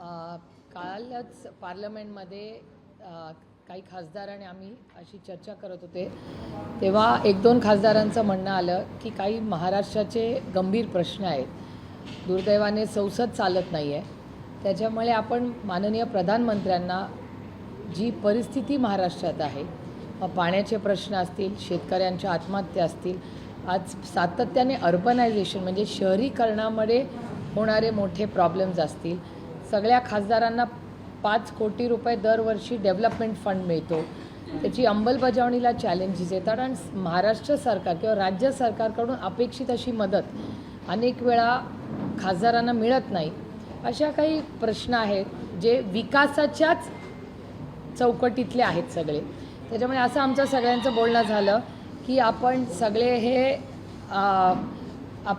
कालच पार्लमेंटमध्ये काही खासदारांनी आम्ही अशी चर्चा करत होते तेव्हा एक दोन खासदारांचं म्हणणं आलं की काही महाराष्ट्राचे गंभीर प्रश्न आहेत, दुर्दैवाने संसद चालत नाही आहे, त्याच्यामुळे आपण माननीय प्रधानमंत्र्यांना जी परिस्थिती महाराष्ट्रात आहे, पाण्याचे प्रश्न असतील, शेतकऱ्यांच्या आत्महत्या असतील, आज सातत्याने अर्बनायझेशन म्हणजे शहरीकरणामुळे होणारे मोठे प्रॉब्लेम्स असतील, सगळ्या खासदारांना 5 कोटी रुपये दरवर्षी डेव्हलपमेंट फंड मिळतो, त्याची अंमलबजावणीला चॅलेंजेस येतात आणि महाराष्ट्र सरकार किंवा राज्य सरकारकडून अपेक्षित अशी मदत अनेक वेळा खासदारांना मिळत नाही. अशा काही प्रश्न आहेत जे विकासाच्याच चौकटीतले आहेत सगळे. त्याच्यामुळे असं आमचं सगळ्यांचं बोलणं झालं की आपण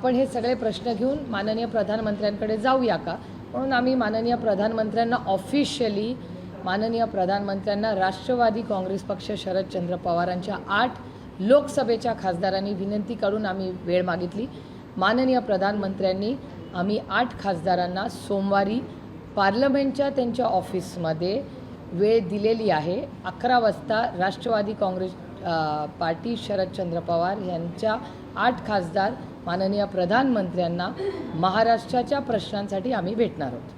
हे सगळे प्रश्न घेऊन माननीय प्रधानमंत्र्यांकडे जाऊया का, म्हणून आम्ही माननीय प्रधानमंत्र्यांना ऑफिशियली राष्ट्रवादी काँग्रेस पक्ष शरदचंद्र पवारांच्या 8 लोकसभेच्या खासदारांनी विनंती करून आम्ही वेळ मागितली. माननीय प्रधानमंत्र्यांनी आम्ही 8 खासदारांना सोमवारी पार्लमेंटच्या त्यांच्या ऑफिसमध्ये वेळ दिलेली आहे. 11 वाजता राष्ट्रवादी काँग्रेस पार्टी शरदचंद्र पवार यांच्या 8 खासदार माननीय प्रधानमंत्र्यांना महाराष्ट्राच्या प्रश्नांसाठी आम्ही भेटणार आहोत.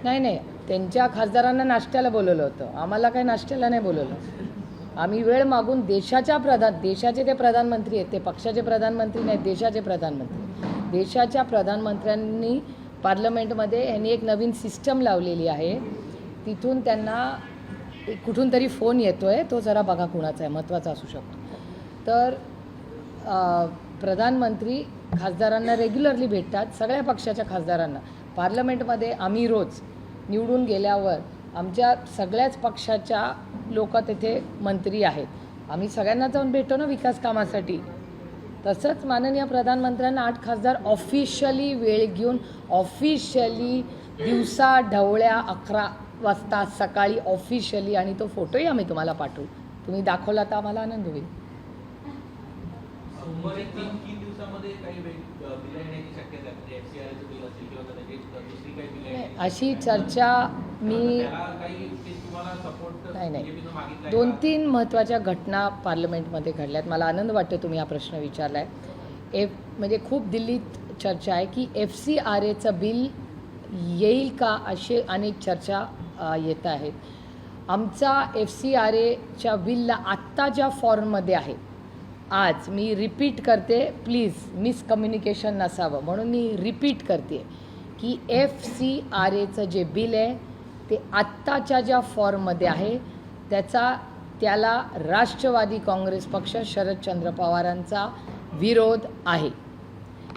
नाही, त्यांच्या खासदारांना नाश्त्याला बोलवलं होतं, आम्हाला काही नाश्त्याला नाही बोलवलं. आम्ही वेळ मागून देशाचे ते प्रधानमंत्री आहेत, ते पक्षाचे प्रधानमंत्री नाहीत, देशाचे प्रधानमंत्री. देशाच्या प्रधानमंत्र्यांनी पार्लमेंटमध्ये यांनी एक नवीन सिस्टम लावलेली आहे, तिथून त्यांना कुठून तरी फोन येतो आहे, तो जरा बघा कुणाचा आहे, महत्त्वाचा असू शकतो. तर प्रधानमंत्री खासदारांना रेग्युलरली भेटतात, सगळ्या पक्षाच्या खासदारांना. पार्लमेंटमध्ये आम्ही रोज निवडून गेल्यावर आमच्या सगळ्याच पक्षाच्या लोक तिथे मंत्री आहेत, आम्ही सगळ्यांना जाऊन भेटतो ना विकास कामासाठी. तसंच माननीय प्रधानमंत्र्यांना 8 खासदार ऑफिशियली वेळ घेऊन ऑफिशियली दिवसा ढवळ्या 11 वाजता सकाळी ऑफिशियली, आणि तो फोटोही आम्ही तुम्हाला पाठवू, तुम्ही दाखवला तर आम्हाला आनंद होईल. अशी चर्चा मी नाही 2-3 महत्त्वाच्या घटना पार्लमेंटमध्ये घडल्यात. मला आनंद वाटतो तुम्ही हा प्रश्न विचारला आहे. म्हणजे खूप दिल्लीत चर्चा आहे की FCRAचं बिल येईल का, असे अनेक चर्चा येत आहेत. आमचा FCRAच्या बिलला आत्ता ज्या फॉर्ममध्ये आहे, आज मी रिपीट करते, प्लीज मिसकम्युनिकेशन नसावं म्हणून मी रिपीट करते की FCRAचं जे बिल आहे ते आत्ताच्या ज्या फॉर्ममध्ये आहे त्याला राष्ट्रवादी काँग्रेस पक्ष शरदचंद्र पवारांचा विरोध आहे.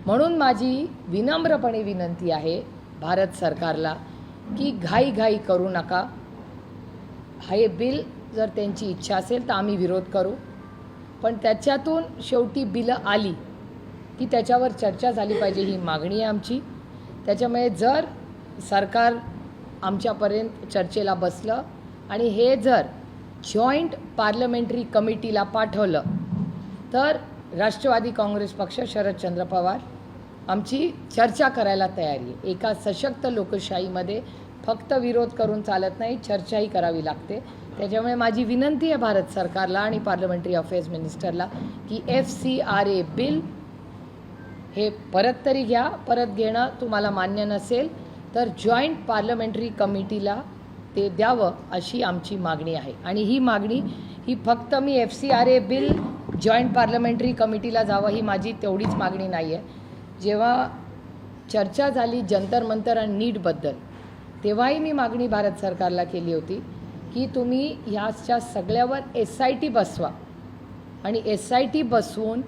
म्हणून माझी विनम्रपणे विनंती आहे भारत सरकारला की घाई करू नका. हे बिल जर त्यांची इच्छा असेल तर आम्ही विरोध करू, पण त्याच्यातून शेवटी बिलं आली की त्याच्यावर चर्चा झाली पाहिजे, ही मागणी आहे आमची. त्याच्यामुळे जर सरकार आमच्यापर्यंत चर्चेला बसलं आणि हे जर जॉईंट पार्लमेंटरी कमिटीला पाठवलं तर राष्ट्रवादी काँग्रेस पक्ष शरदचंद्र पवार आमची चर्चा करायला तयारी आहे. एका सशक्त लोकशाहीमध्ये फक्त विरोध करून चालत नाही, चर्चाही करावी लागते. त्याच्यामुळे माझी विनंती आहे भारत सरकारला आणि पार्लमेंटरी अफेअर्स मिनिस्टरला की FCRA बिल हे परत तरी घ्या. परत घेणं तुम्हाला मान्य नसेल तर जॉईंट पार्लमेंटरी कमिटीला ते द्यावं अशी आमची मागणी आहे. आणि ही मागणी ही फक्त मी FCRA बिल जॉईंट पार्लमेंटरी कमिटीला जावं ही माझी तेवढीच मागणी नाही आहे. जेव्हा चर्चा झाली जंतर मंतर आणि नीटबद्दल, तेव्हाही मी मागणी भारत सरकारला केली होती की तुम्ही ह्याच्या सगळ्यावर SIT बसवा आणि SIT बसवून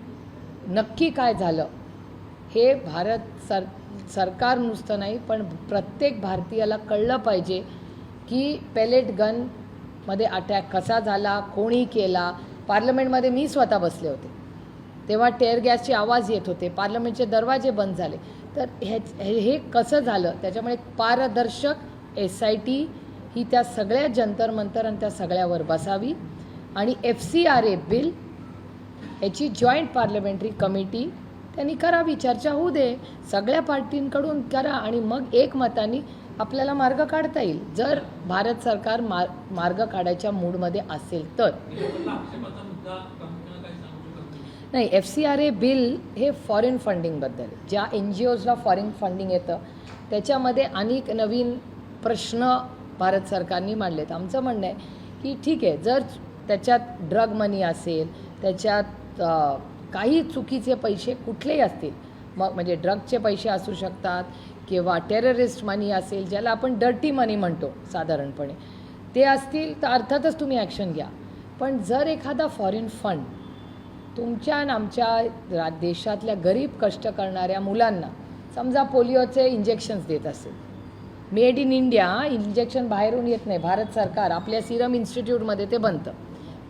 नक्की काय झालं हे भारत सरकार नुसतं नाही पण प्रत्येक भारतीयाला कळलं पाहिजे की पेलेट गनमध्ये अटॅक कसा झाला, कोणी केला. पार्लमेंटमध्ये मी स्वतः बसले होते, तेव्हा टेअर गॅसचे आवाज येत होते, पार्लमेंटचे दरवाजे बंद झाले. तर हे कसं झालं, त्याच्यामुळे पारदर्शक SIT ही त्या सगळ्या जंतर मंतर आणि त्या सगळ्यावर बसावी आणि FCRA बिल याची जॉईंट पार्लमेंटरी कमिटी त्यांनी करावी, चर्चा होऊ दे, सगळ्या पार्टींकडून करा आणि मग एकमताने आपल्याला मार्ग काढता येईल. जर भारत सरकार मार्ग काढायच्या मूडमध्ये असेल तर. नाही, FCRA बिल हे फॉरेन फंडिंगबद्दल, ज्या NGOजला फॉरेन फंडिंग येतं त्याच्यामध्ये अनेक नवीन प्रश्न भारत सरकारने मांडलेत. आमचं म्हणणं आहे की ठीक आहे, जर त्याच्यात ड्रग मनी असेल, त्याच्यात काही चुकीचे पैसे कुठलेही असतील, मग म्हणजे ड्रगचे पैसे असू शकतात किंवा टेररिस्ट मनी असेल, ज्याला आपण डर्टी मनी म्हणतो साधारणपणे, ते असतील तर अर्थातच तुम्ही ॲक्शन घ्या. पण जर एखादा फॉरेन फंड तुमच्या आणि आमच्या देशातल्या गरीब कष्ट करणाऱ्या मुलांना, समजा पोलिओचे इंजेक्शन्स देत असेल, मेड इन इंडिया इंजेक्शन बाहेरून येत नाही, भारत सरकार आपल्या सिरम इन्स्टिट्यूटमध्ये ते बनतं,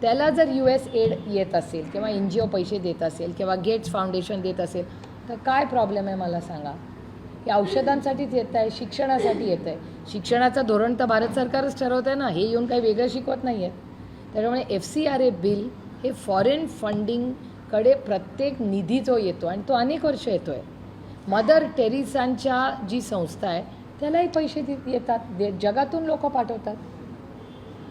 त्याला जर US एड येत असेल किंवा NGO पैसे देत असेल किंवा गेट्स फाउंडेशन देत असेल तर काय प्रॉब्लेम आहे मला सांगा. हे औषधांसाठीच येत आहे, शिक्षणासाठी येत आहे. शिक्षणाचं धोरण तर भारत सरकारच ठरवतं आहे ना, हे येऊन काही वेगळं शिकवत नाही आहे. त्याच्यामुळे FCRA बिल हे फॉरेन फंडिंगकडे प्रत्येक निधी जो येतो आणि तो अनेक वर्ष येतो आहे. मदर टेरेसांच्या जी संस्था आहे त्यालाही पैसे येतात, जगातून लोक पाठवतात.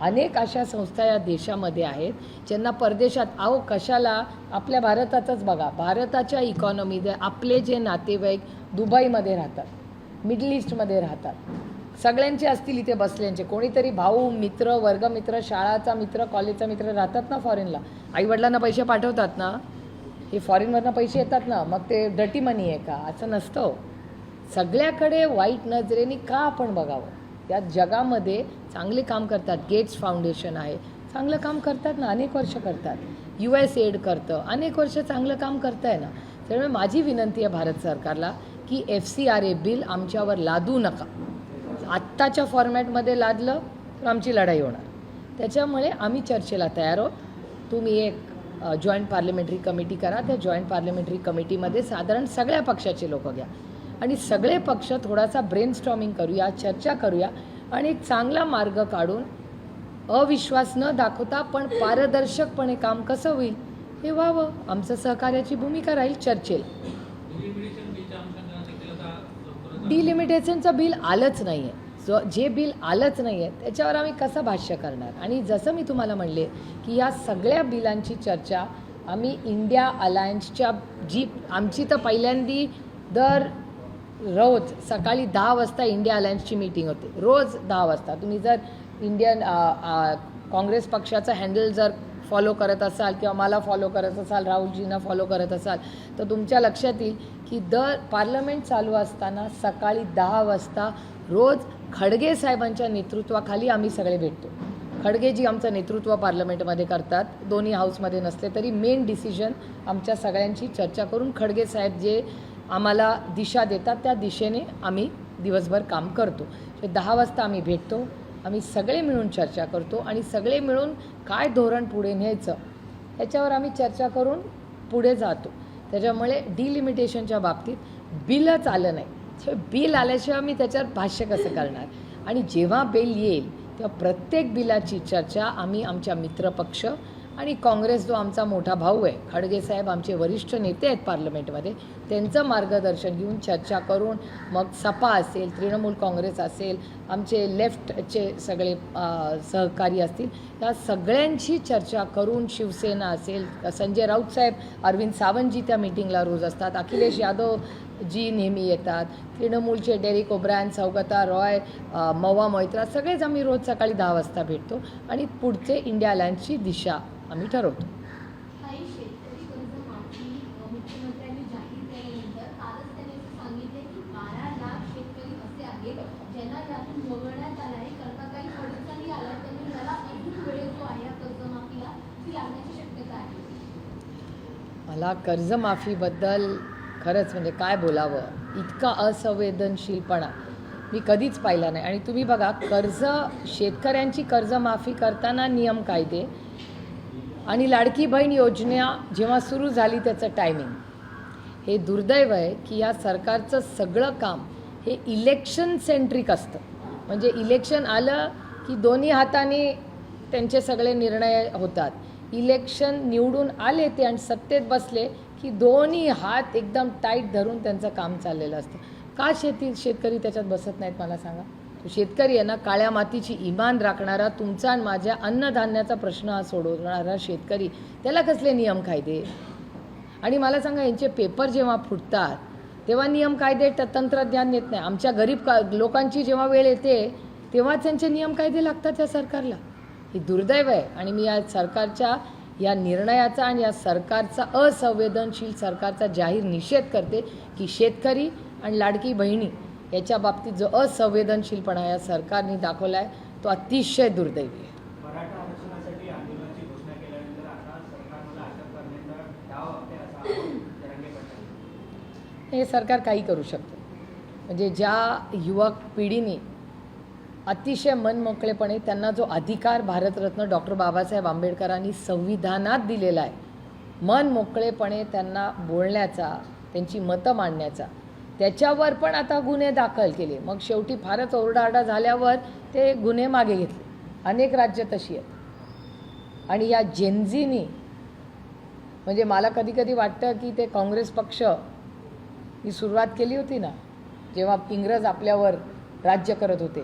अनेक अशा संस्था या देशामध्ये आहेत ज्यांना परदेशात, अहो कशाला, आपल्या भारताचंच बघा, भारताच्या इकॉनॉमीमध्ये आपले जे नातेवाईक दुबईमध्ये राहतात, मिडल ईस्टमध्ये राहतात, सगळ्यांचे असतील इथे बसल्यांचे, कोणीतरी भाऊ, मित्र, वर्गमित्र, शाळाचा मित्र, कॉलेजचा मित्र राहतात ना फॉरेनला, आईवडिलांना पैसे पाठवतात ना, हे फॉरेनवरनं पैसे येतात ना, मग ते डर्टी मनी आहे का? असं नसतं. सगळ्याकडे वाईट नजरेने का आपण बघावं? त्या जगामध्ये चांगले काम करतात, गेट्स फाउंडेशन आहे, चांगलं काम करतात ना, अनेक वर्ष करतात, US एड करतं, अनेक वर्ष चांगलं काम करत आहे ना. त्यामुळे माझी विनंती आहे भारत सरकारला की FCRA बिल आमच्यावर लादू नका. आत्ताच्या फॉर्मॅटमध्ये लादलं तर आमची लढाई होणार. त्याच्यामुळे आम्ही चर्चेला तयार आहोत. तुम्ही एक जॉईंट पार्लमेंटरी कमिटी करा, त्या जॉईंट पार्लमेंटरी कमिटीमध्ये साधारण सगळ्या पक्षाचे लोक घ्या आणि सगळे पक्ष थोडासा ब्रेनस्टॉर्मिंग करूया, चर्चा करूया आणि एक चांगला मार्ग काढून अविश्वास न दाखवता पण पारदर्शकपणे काम कसं होईल हे व्हावं. आमचं सहकार्याची भूमिका राहील चर्चेला. डिलिमिटेशनचं बिल आलंच नाही आहे, जे बिल आलंच नाही आहे त्याच्यावर आम्ही कसं भाष्य करणार. आणि जसं मी तुम्हाला म्हणले की या सगळ्या बिलांची चर्चा आम्ही इंडिया अलायन्सच्या, जी आमची तर पहिल्यांदी दर रोज सकाळी 10 वाजता इंडिया अलायन्सची मीटिंग होते, रोज 10 वाजता. तुम्ही जर इंडियन काँग्रेस पक्षाचं हँडल जर फॉलो करत असाल किंवा मला फॉलो करत असाल, राहुलजींना फॉलो करत असाल तर तुमच्या लक्षात येईल की दर पार्लमेंट चालू असताना सकाळी 10 वाजता रोज खडगे साहेबांच्या नेतृत्वाखाली आम्ही सगळे भेटतो. खडगेजी आमचं नेतृत्व पार्लमेंटमध्ये करतात, दोन्ही हाऊसमध्ये नसले तरी मेन डिसिजन आमच्या सगळ्यांची चर्चा करून खडगे साहेब जे आम्हाला दिशा देतात त्या दिशेने आम्ही दिवसभर काम करतो. 10 वाजता आम्ही भेटतो, आम्ही सगळे मिळून चर्चा करतो आणि सगळे मिळून काय धोरण पुढे न्यायचं याच्यावर आम्ही चर्चा करून पुढे जातो. त्याच्यामुळे डिलिमिटेशनच्या बाबतीत बिलच आलं नाही, बिल आल्याशिवाय मी त्याच्यावर भाष्य कसं करणार. आणि जेव्हा बिल येईल तेव्हा प्रत्येक बिलाची चर्चा आम्ही आमच्या मित्रपक्ष आणि काँग्रेस जो आमचा मोठा भाऊ आहे, खडगे साहेब आमचे वरिष्ठ नेते आहेत पार्लमेंटमध्ये, त्यांचं मार्गदर्शन घेऊन चर्चा करून मग सपा असेल, तृणमूल काँग्रेस असेल, आमचे लेफ्टचे सगळे सहकारी असतील, या सगळ्यांची चर्चा करून, शिवसेना असेल, संजय राऊत साहेब, अरविंद सावंतजी त्या मीटिंगला रोज असतात, अखिलेश यादव जी नेहमी येतात, तृणमूलचे डेरिक ओब्रायन, सौगता रॉय, मवा मोइत्रा, सगळेच आम्ही रोज सकाळी 10 वाजता भेटतो आणि पुढचे इंडिया अलायन्सची दिशा आम्ही ठरवतो. मला कर्जमाफीबद्दल खरंच म्हणजे काय बोलावं, इतका असंवेदनशीलपणा मी कधीच पाहिला नाही. आणि तुम्ही बघा, शेतकऱ्यांची कर्जमाफी करताना नियम कायदे आणि लाडकी बहीण योजना जेव्हा सुरू झाली त्याचं टायमिंग, हे दुर्दैव आहे की या सरकारचं सगळं काम हे इलेक्शन सेंट्रिक असतं. म्हणजे इलेक्शन आलं की दोन्ही हाताने त्यांचे सगळे निर्णय होतात. इलेक्शन निवडून आले ते आणि सत्तेत बसले की दोन्ही हात एकदम टाईट धरून त्यांचं काम चाललेलं असतं. का शेतकरी त्याच्यात बसत नाहीत मला सांगा. तो शेतकरी आहे ना, काळ्या मातीची इमान राखणारा, तुमचा आणि माझ्या अन्नधान्याचा प्रश्न हा सोडवणारा शेतकरी, त्याला कसले नियम कायदे. आणि मला सांगा, यांचे पेपर जेव्हा फुटतात तेव्हा नियम कायदे तंत्रज्ञान येत नाही. आमच्या गरीब लोकांची जेव्हा वेळ येते तेव्हा त्यांचे नियम कायदे लागतात या सरकारला. ही दुर्दैव आहे. आणि मी या सरकारच्या या निर्णयाचा आणि या सरकारचा असंवेदनशील सरकारचा जाहीर निषेध करते की शेतकरी आणि लाडकी बहिणी याच्या बाबतीत जो असंवेदनशीलपणा या सरकारने दाखवला आहे तो अतिशय दुर्दैवी आहे. मराठा आरक्षणासाठी आंदोलनाची घोषणा केल्यानंतर आता सरकारला अटक करण्याचा डाव आहे असा आरोप जरांगे पाटील. हे सरकार काही करू शकतं. म्हणजे ज्या युवक पिढीने अतिशय मनमोकळेपणे त्यांना जो अधिकार भारतरत्न डॉक्टर बाबासाहेब आंबेडकरांनी संविधानात दिलेला आहे, मनमोकळेपणे त्यांना बोलण्याचा, त्यांची मतं मांडण्याचा, त्याच्यावर पण आता गुन्हे दाखल केले. मग शेवटी फारच ओरडाआरडा झाल्यावर ते गुन्हे मागे घेतले. अनेक राज्य तशी आहेत. आणि या जेनझीनी, म्हणजे मला कधी कधी वाटतं की ते काँग्रेस पक्ष ही सुरुवात केली होती ना, जेव्हा इंग्रज आपल्यावर राज्य करत होते,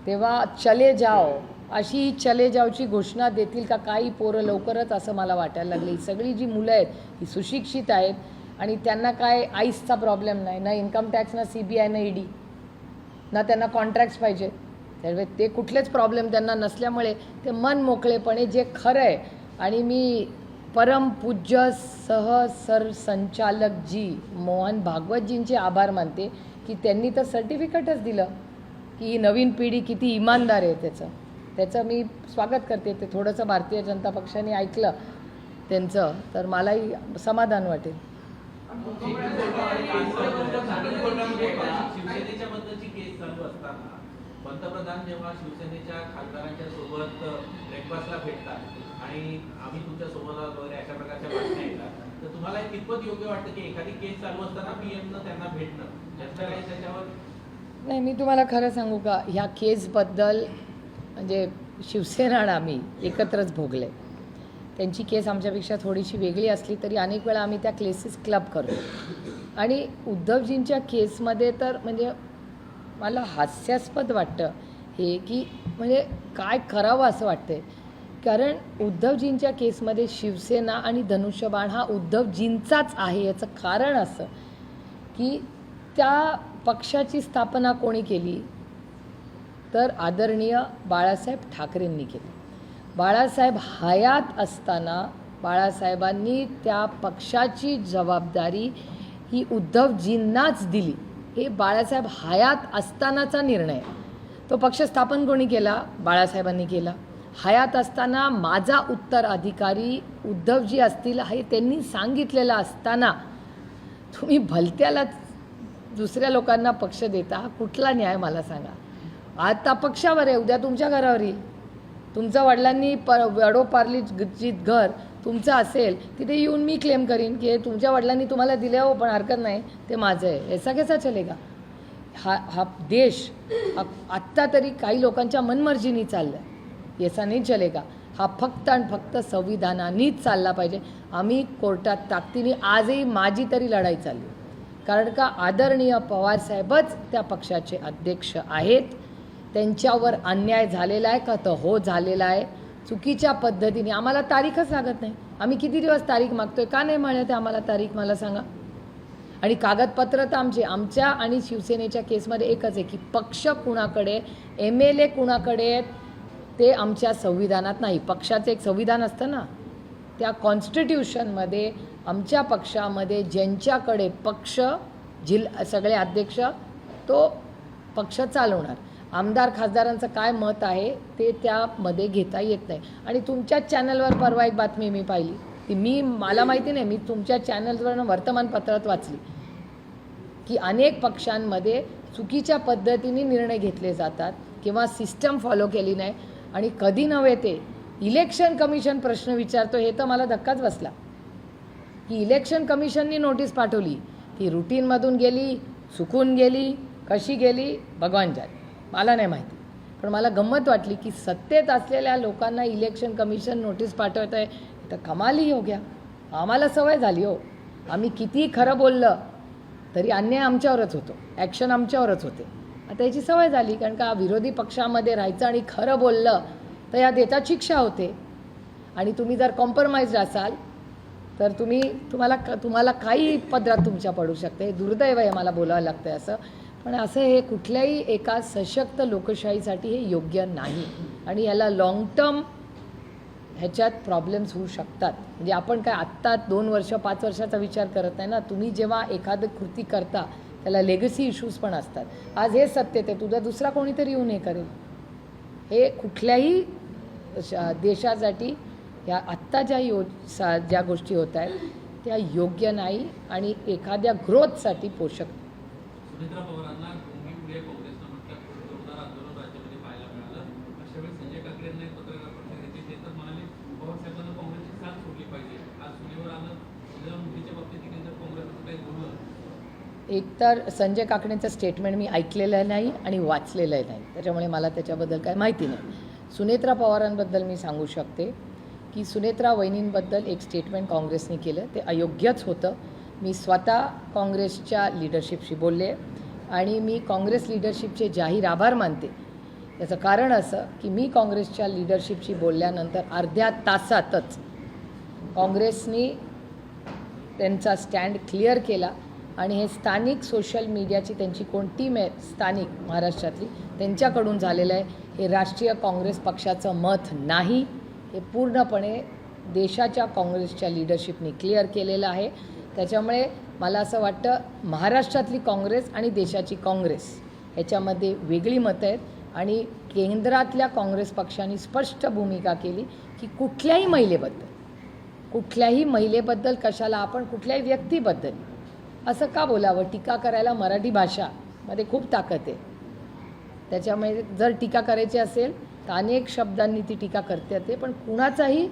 तेव्हा चले जाओ अशी चले जाओची घोषणा देतील का काही पोरं लवकरच, असं मला वाटायला लागले. सगळी जी मुलं आहेत ही सुशिक्षित आहेत आणि त्यांना काय आईसचा प्रॉब्लेम नाही, ना इन्कम टॅक्स, ना CBI, ना ED, ना त्यांना कॉन्ट्रॅक्ट्स पाहिजे. त्यामुळे ते कुठलेच प्रॉब्लेम त्यांना नसल्यामुळे ते मन मोकळेपणे जे खरं आहे. आणि मी परमपूज्य सरसंचालक जी मोहन भागवतजींचे आभार मानते की त्यांनी तर सर्टिफिकेटच दिलं की ही नवीन पिढी किती इमानदार आहे. त्याचं मी स्वागत करते. ते थोडंसं भारतीय जनता पक्षाने ऐकलं त्यांचं तर मलाही समाधान वाटेल. शिवसेनेच्या बद्दलची केस चालू असताना पंतप्रधान जेव्हा शिवसेनेच्या खासदारांच्या सोबत ब्रेकफास्टला भेटतात आणि आम्ही तुमच्या सोबत आहोत वगैरे अशा प्रकारच्या बातम्या येतात, तर तुम्हाला हे कितपत योग्य वाटतं की एखादी केस चालू असताना PM त्यांना भेटणं, त्याचं काही त्याच्यावर? नाही, मी तुम्हाला खरं सांगू का, ह्या केसबद्दल म्हणजे शिवसेना आणि आम्ही एकत्रच भोगले. त्यांची केस आमच्यापेक्षा थोडीशी वेगळी असली तरी अनेक वेळा आम्ही त्या केसेस क्लब करतो. आणि उद्धवजींच्या केसमध्ये तर म्हणजे मला हास्यास्पद वाटतं हे की म्हणजे काय करावं असं वाटतंय. कारण उद्धवजींच्या केसमध्ये शिवसेना आणि धनुष्यबाण हा उद्धवजींचाच आहे. याचं कारण असं की त्या पक्षाची स्थापना कोणी केली तर आदरणीय बाळासाहेब ठाकरेंनी केली. बाळासाहेब हयात असताना बाळासाहेबांनी त्या पक्षाची जबाबदारी ही उद्धवजींनाच दिली. हे बाळासाहेब हयात असतानाचा निर्णय. तो पक्ष स्थापन कोणी केला? बाळासाहेबांनी केला. हयात असताना माझा उत्तराधिकारी उद्धवजी असतील हे त्यांनी सांगितलेलं असताना तुम्ही भलत्याला दुसऱ्या लोकांना पक्ष देता, हा कुठला न्याय मला सांगा. आता पक्षावर आहे, उद्या तुमच्या घरावर येईल. तुमच्या वडिलांनी वडोपार्ली जी घर तुमचं असेल तिथे येऊन मी क्लेम करीन की तुमच्या वडिलांनी तुम्हाला दिले हो पण हरकत नाही ते माझं आहे. ऐसा कैसा चलेगा? हा देश आत्ता तरी काही लोकांच्या मनमर्जीनी चाललं आहे, ऐसा नाही चलेगा. हा फक्त आणि फक्त संविधानानेच चालला पाहिजे. आम्ही कोर्टात ताकदीने, आजही माझी तरी लढाई चालली, कारण का आदरणीय पवारसाहेबच त्या पक्षाचे अध्यक्ष आहेत. त्यांच्यावर अन्याय झालेला आहे का? तर हो झालेला आहे. चुकीच्या पद्धतीने आम्हाला तारीखच लागत नाही. आम्ही किती दिवस तारीख मागतोय, का नाही मिळत आम्हाला तारीख मला सांगा. आणि कागदपत्र तर आमच्या आणि शिवसेनेच्या केसमध्ये एकच आहे की पक्ष कुणाकडे, MLA कुणाकडे आहेत ते आमच्या संविधानात नाही. पक्षाचं एक संविधान असतं ना, त्या कॉन्स्टिट्यूशनमध्ये आमच्या पक्षामध्ये ज्यांच्याकडे पक्ष सगळे अध्यक्ष तो पक्ष चालवणार. आमदार खासदारांचं काय मत आहे ते त्यामध्ये घेता येत नाही. आणि तुमच्याच चॅनलवर परवा एक बातमी मी पाहिली, ती मला माहिती नाही, मी तुमच्या चॅनलवरनं वर्तमानपत्रात वाचली की अनेक पक्षांमध्ये चुकीच्या पद्धतीने निर्णय घेतले जातात किंवा सिस्टम फॉलो केली नाही. आणि कधी नव्हे ते इलेक्शन कमिशन प्रश्न विचारतो, हे तर मला धक्काच बसला की इलेक्शन कमिशननी नोटीस पाठवली, ती रुटीनमधून गेली, चुकून गेली, कशी गेली भगवान जाणे, मला नाही माहिती. पण मला गंमत वाटली की सत्तेत असलेल्या लोकांना इलेक्शन कमिशन नोटीस पाठवत आहे, तर कमाल ही हो गया. आम्हाला सवय झाली हो, आम्ही कितीही खरं बोललं तरी अन्याय आमच्यावरच होतो, ॲक्शन आमच्यावरच होते. आता याची सवय झाली, कारण का विरोधी पक्षामध्ये राहायचं आणि खरं बोललं तर या देतात शिक्षा होते. आणि तुम्ही जर कॉम्प्रोमाइज्ड असाल तर तुम्हाला काही पदरात तुमच्या पडू शकते. हे दुर्दैव आहे, मला बोलावं लागतं आहे असं. पण असं हे कुठल्याही एका सशक्त लोकशाहीसाठी हे योग्य नाही. आणि ह्याला लाँग टर्म ह्याच्यात प्रॉब्लेम्स होऊ शकतात. म्हणजे आपण काय आत्ता 2 वर्ष 5 वर्षाचा विचार करत नाही ना. तुम्ही जेव्हा एखादं कृती करता त्याला लेगसी इश्यूज पण असतात. आज हे सत्तेत आहे, तुझा दुसरा कोणीतरी येऊन हे करेल. हे कुठल्याही देशासाठी या आत्ता ज्या गोष्टी होत आहेत त्या योग्य नाही आणि एखाद्या ग्रोथसाठी पोषक. सुनेत्रा पवारांना गोंगी काँग्रेसनं म्हटलं जोरदार आंदोलन राज्यामध्ये पाहायला मिळालं. अशा वेळी संजय काकडे यांना एक पत्रकार परिषद घेतली. ते तर म्हणाले पवार साहेबांना काँग्रेसची साथ सोडली पाहिजे. आज सुनेवर आलं, सुनेत्रा मुलीच्या बाबतीत देखील जर काँग्रेसचं काही बोललं. एकतर संजय काकडेंचं स्टेटमेंट मी ऐकलेलं नाही आणि वाचलेलं नाही, त्याच्यामुळे मला त्याच्याबद्दल काय माहिती नाही. सुनेत्रा पवारांबद्दल मी सांगू शकते की सुनेत्रा वहिनींबद्दल एक स्टेटमेंट काँग्रेसने केलं ते अयोग्यच होतं. मी स्वतः काँग्रेसच्या लीडरशिपशी बोलले आणि मी काँग्रेस लीडरशिपचे जाहीर आभार मानते. त्याचं कारण असं की मी काँग्रेसच्या लीडरशिपशी बोलल्यानंतर अर्ध्या तासातच काँग्रेसनी त्यांचा स्टँड क्लिअर केला आणि हे स्थानिक सोशल मीडियाची त्यांची कोण टीम आहे स्थानिक महाराष्ट्रातली त्यांच्याकडून झालेलं आहे. हे राष्ट्रीय काँग्रेस पक्षाचं मत नाही, हे पूर्णपणे देशाच्या काँग्रेसच्या लीडरशिपनी क्लिअर केलेलं आहे. त्याच्यामुळे मला असं वाटतं महाराष्ट्रातली काँग्रेस आणि देशाची काँग्रेस ह्याच्यामध्ये वेगळी मतं आहेत आणि केंद्रातल्या काँग्रेस पक्षाने स्पष्ट भूमिका केली की कुठल्याही महिलेबद्दल कशाला आपण कुठल्याही व्यक्तीबद्दल असं का बोलावं. टीका करायला मराठी भाषामध्ये खूप ताकद आहे. त्याच्यामुळे जर टीका करायची असेल तर अनेक शब्दांनी ती टीका करते येते, पण कुणाचाही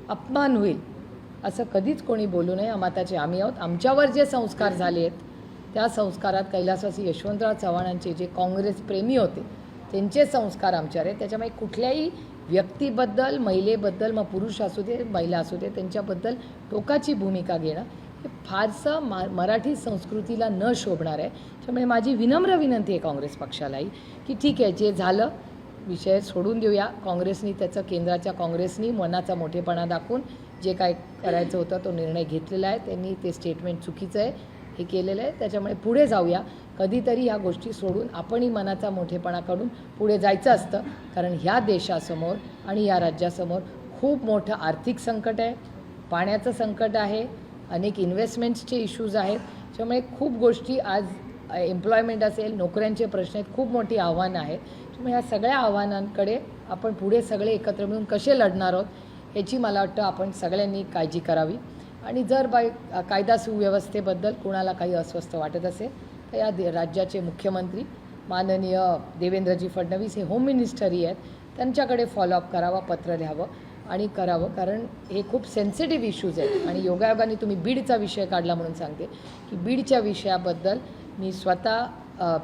अपमान होईल असं कधीच कोणी बोलू नये. अमाताचे आम्ही आहोत. आमच्यावर जे संस्कार झाले आहेत त्या संस्कारात कैलासवासी यशवंतराव चव्हाणांचे जे काँग्रेस प्रेमी होते त्यांचे संस्कार आमच्यावर आहेत. त्याच्यामुळे कुठल्याही व्यक्तीबद्दल महिलेबद्दल मग पुरुष असू दे महिला असू दे त्यांच्याबद्दल टोकाची भूमिका घेणं हे फारसं मराठी संस्कृतीला न शोभणार आहे. त्यामुळे माझी विनम्र विनंती आहे काँग्रेस पक्षालाही की ठीक आहे, जे झालं विषय सोडून देऊया. काँग्रेसनी त्याचं केंद्राच्या काँग्रेसनी मनाचा मोठेपणा दाखवून जे काय करायचं होतं तो निर्णय घेतलेला आहे. त्यांनी ते स्टेटमेंट चुकीचं आहे हे केलेलं आहे. त्याच्यामुळे पुढे जाऊया. कधीतरी ह्या गोष्टी सोडून आपणही मनाचा मोठेपणा काढून पुढे जायचं असतं. कारण ह्या देशासमोर आणि या राज्यासमोर खूप मोठं आर्थिक संकट आहे, पाण्याचं संकट आहे, अनेक इन्व्हेस्टमेंट्सचे इश्यूज आहेत. त्यामुळे खूप गोष्टी आज एम्प्लॉयमेंट असेल, नोकऱ्यांचे प्रश्न आहेत, खूप मोठी आव्हानं आहेत. त्यामुळे ह्या सगळ्या आव्हानांकडे आपण पुढे सगळे एकत्र मिळून कसे लढणार आहोत याची मला वाटतं आपण सगळ्यांनी काळजी करावी. आणि जर कायदा सुव्यवस्थेबद्दल कुणाला काही अस्वस्थ वाटत असेल तर या राज्याचे मुख्यमंत्री माननीय देवेंद्रजी फडणवीस हे होम मिनिस्टरही आहेत, त्यांच्याकडे फॉलोअप करावा, पत्र लिहावं आणि करावं. कारण हे खूप सेन्सिटिव्ह इश्यूज आहेत. आणि योगायोगाने तुम्ही बीडचा विषय काढला म्हणून सांगते की बीडच्या विषयाबद्दल मी स्वतः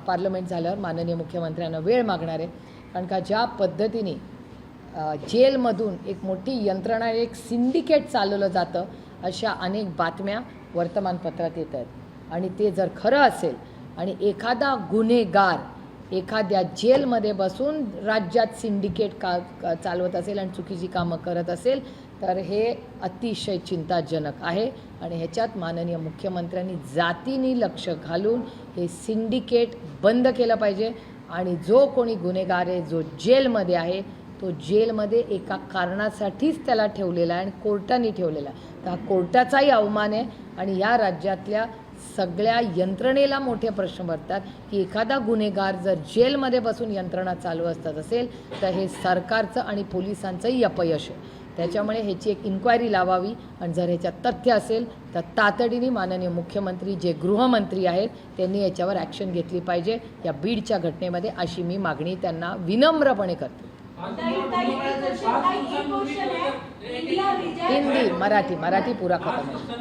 पार्लमेंट झाल्यावर माननीय मुख्यमंत्र्यांना वेळ मागणार आहे. कारण का ज्या पद्धतीने जेलमधून एक मोठी यंत्रणा, एक सिंडिकेट चालवलं जातं अशा अनेक बातम्या वर्तमानपत्रात येत आहेत. आणि ते जर खरं असेल आणि एखादा गुन्हेगार एखाद्या जेलमध्ये बसून राज्यात सिंडिकेट चालवत असेल आणि चुकीची कामं करत असेल तर हे अतिशय चिंताजनक आहे. आणि ह्याच्यात माननीय मुख्यमंत्र्यांनी जातीने लक्ष घालून हे सिंडिकेट बंद केलं पाहिजे. आणि जो कोणी गुन्हेगार आहे, जो जेलमध्ये आहे, तो जेलमध्ये एका कारणासाठीच त्याला ठेवलेला आहे आणि कोर्टाने ठेवलेला आहे. तर हा कोर्टाचाही अवमान आहे. आणि या राज्यातल्या सगळ्या यंत्रणेला मोठे प्रश्न पडतात की एखादा गुन्हेगार जर जेलमध्ये बसून यंत्रणा चालू असतात असेल तर हे सरकारचं आणि पोलिसांचंही अपयश आहे. त्याच्यामुळे ह्याची एक इन्क्वायरी लावावी आणि जर ह्याच्यात तथ्य असेल तर तातडीने माननीय मुख्यमंत्री जे गृहमंत्री आहेत त्यांनी याच्यावर ॲक्शन घेतली पाहिजे या बीडच्या घटनेमध्ये, अशी मी मागणी त्यांना विनम्रपणे करते. हिंदी मराठी पुरा खतम आहे.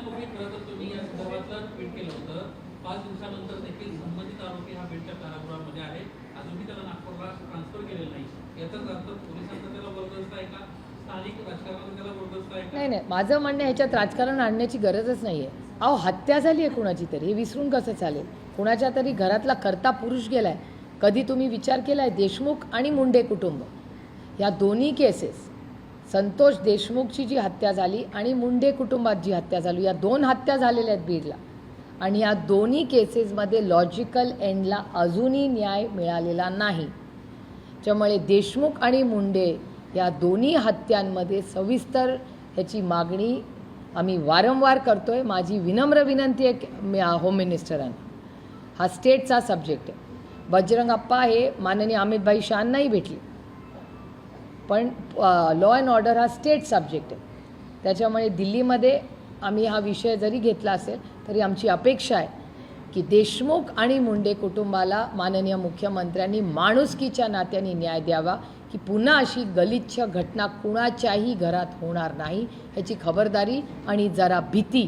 5 दिवसानंतर देखील संबंधित आरोपी हा बीडच्या कारागृहामध्ये आहे. अजूनही त्याला नागपूरला ट्रान्सफर केलेलं नाही. याचाच अर्थ पोलिसांचा त्याला बरदस्त आहे का, स्थानिक राजकारणाचा त्याला बरदस्त आहे का? नाही, माझं म्हणणं ह्याच्यात राजकारण आणण्याची गरजच नाही आहे. अहो, हत्या झाली आहे कुणाची तरी, हे विसरून कसं चालेल? कुणाच्या तरी घरातला कर्ता पुरुष गेला आहे. कधी तुम्ही विचार केला आहे देशमुख आणि मुंडे कुटुंब या दोन्ही केसेस, संतोष देशमुखची जी हत्या झाली आणि मुंडे कुटुंबात जी हत्या झाली, या 2 हत्या झालेल्या आहेत बीडला, आणि या दोन्ही केसेसमध्ये लॉजिकल एंडला अजूनही न्याय मिळालेला नाही. त्यामुळे देशमुख आणि मुंडे या दोन्ही हत्यांमध्ये सविस्तर ह्याची मागणी आम्ही वारंवार करतो आहे. माझी विनम्र विनंती आहे होम मिनिस्टरांना, हा स्टेटचा सब्जेक्ट आहे. बजरंग अप्पा हे माननीय अमितभाई शहांनाही भेटले, पण लॉ अँड ऑर्डर हा स्टेट सब्जेक्ट आहे. त्याच्यामुळे दिल्लीमध्ये आम्ही हा विषय जरी घेतला असेल तरी आमची अपेक्षा आहे की देशमुख आणि मुंडे कुटुंबाला माननीय मुख्यमंत्र्यांनी माणुसकीच्या नात्याने न्याय द्यावा, की पुन्हा अशी गलिच्छ घटना कुणाच्याही घरात होणार नाही ह्याची खबरदारी आणि जरा भीती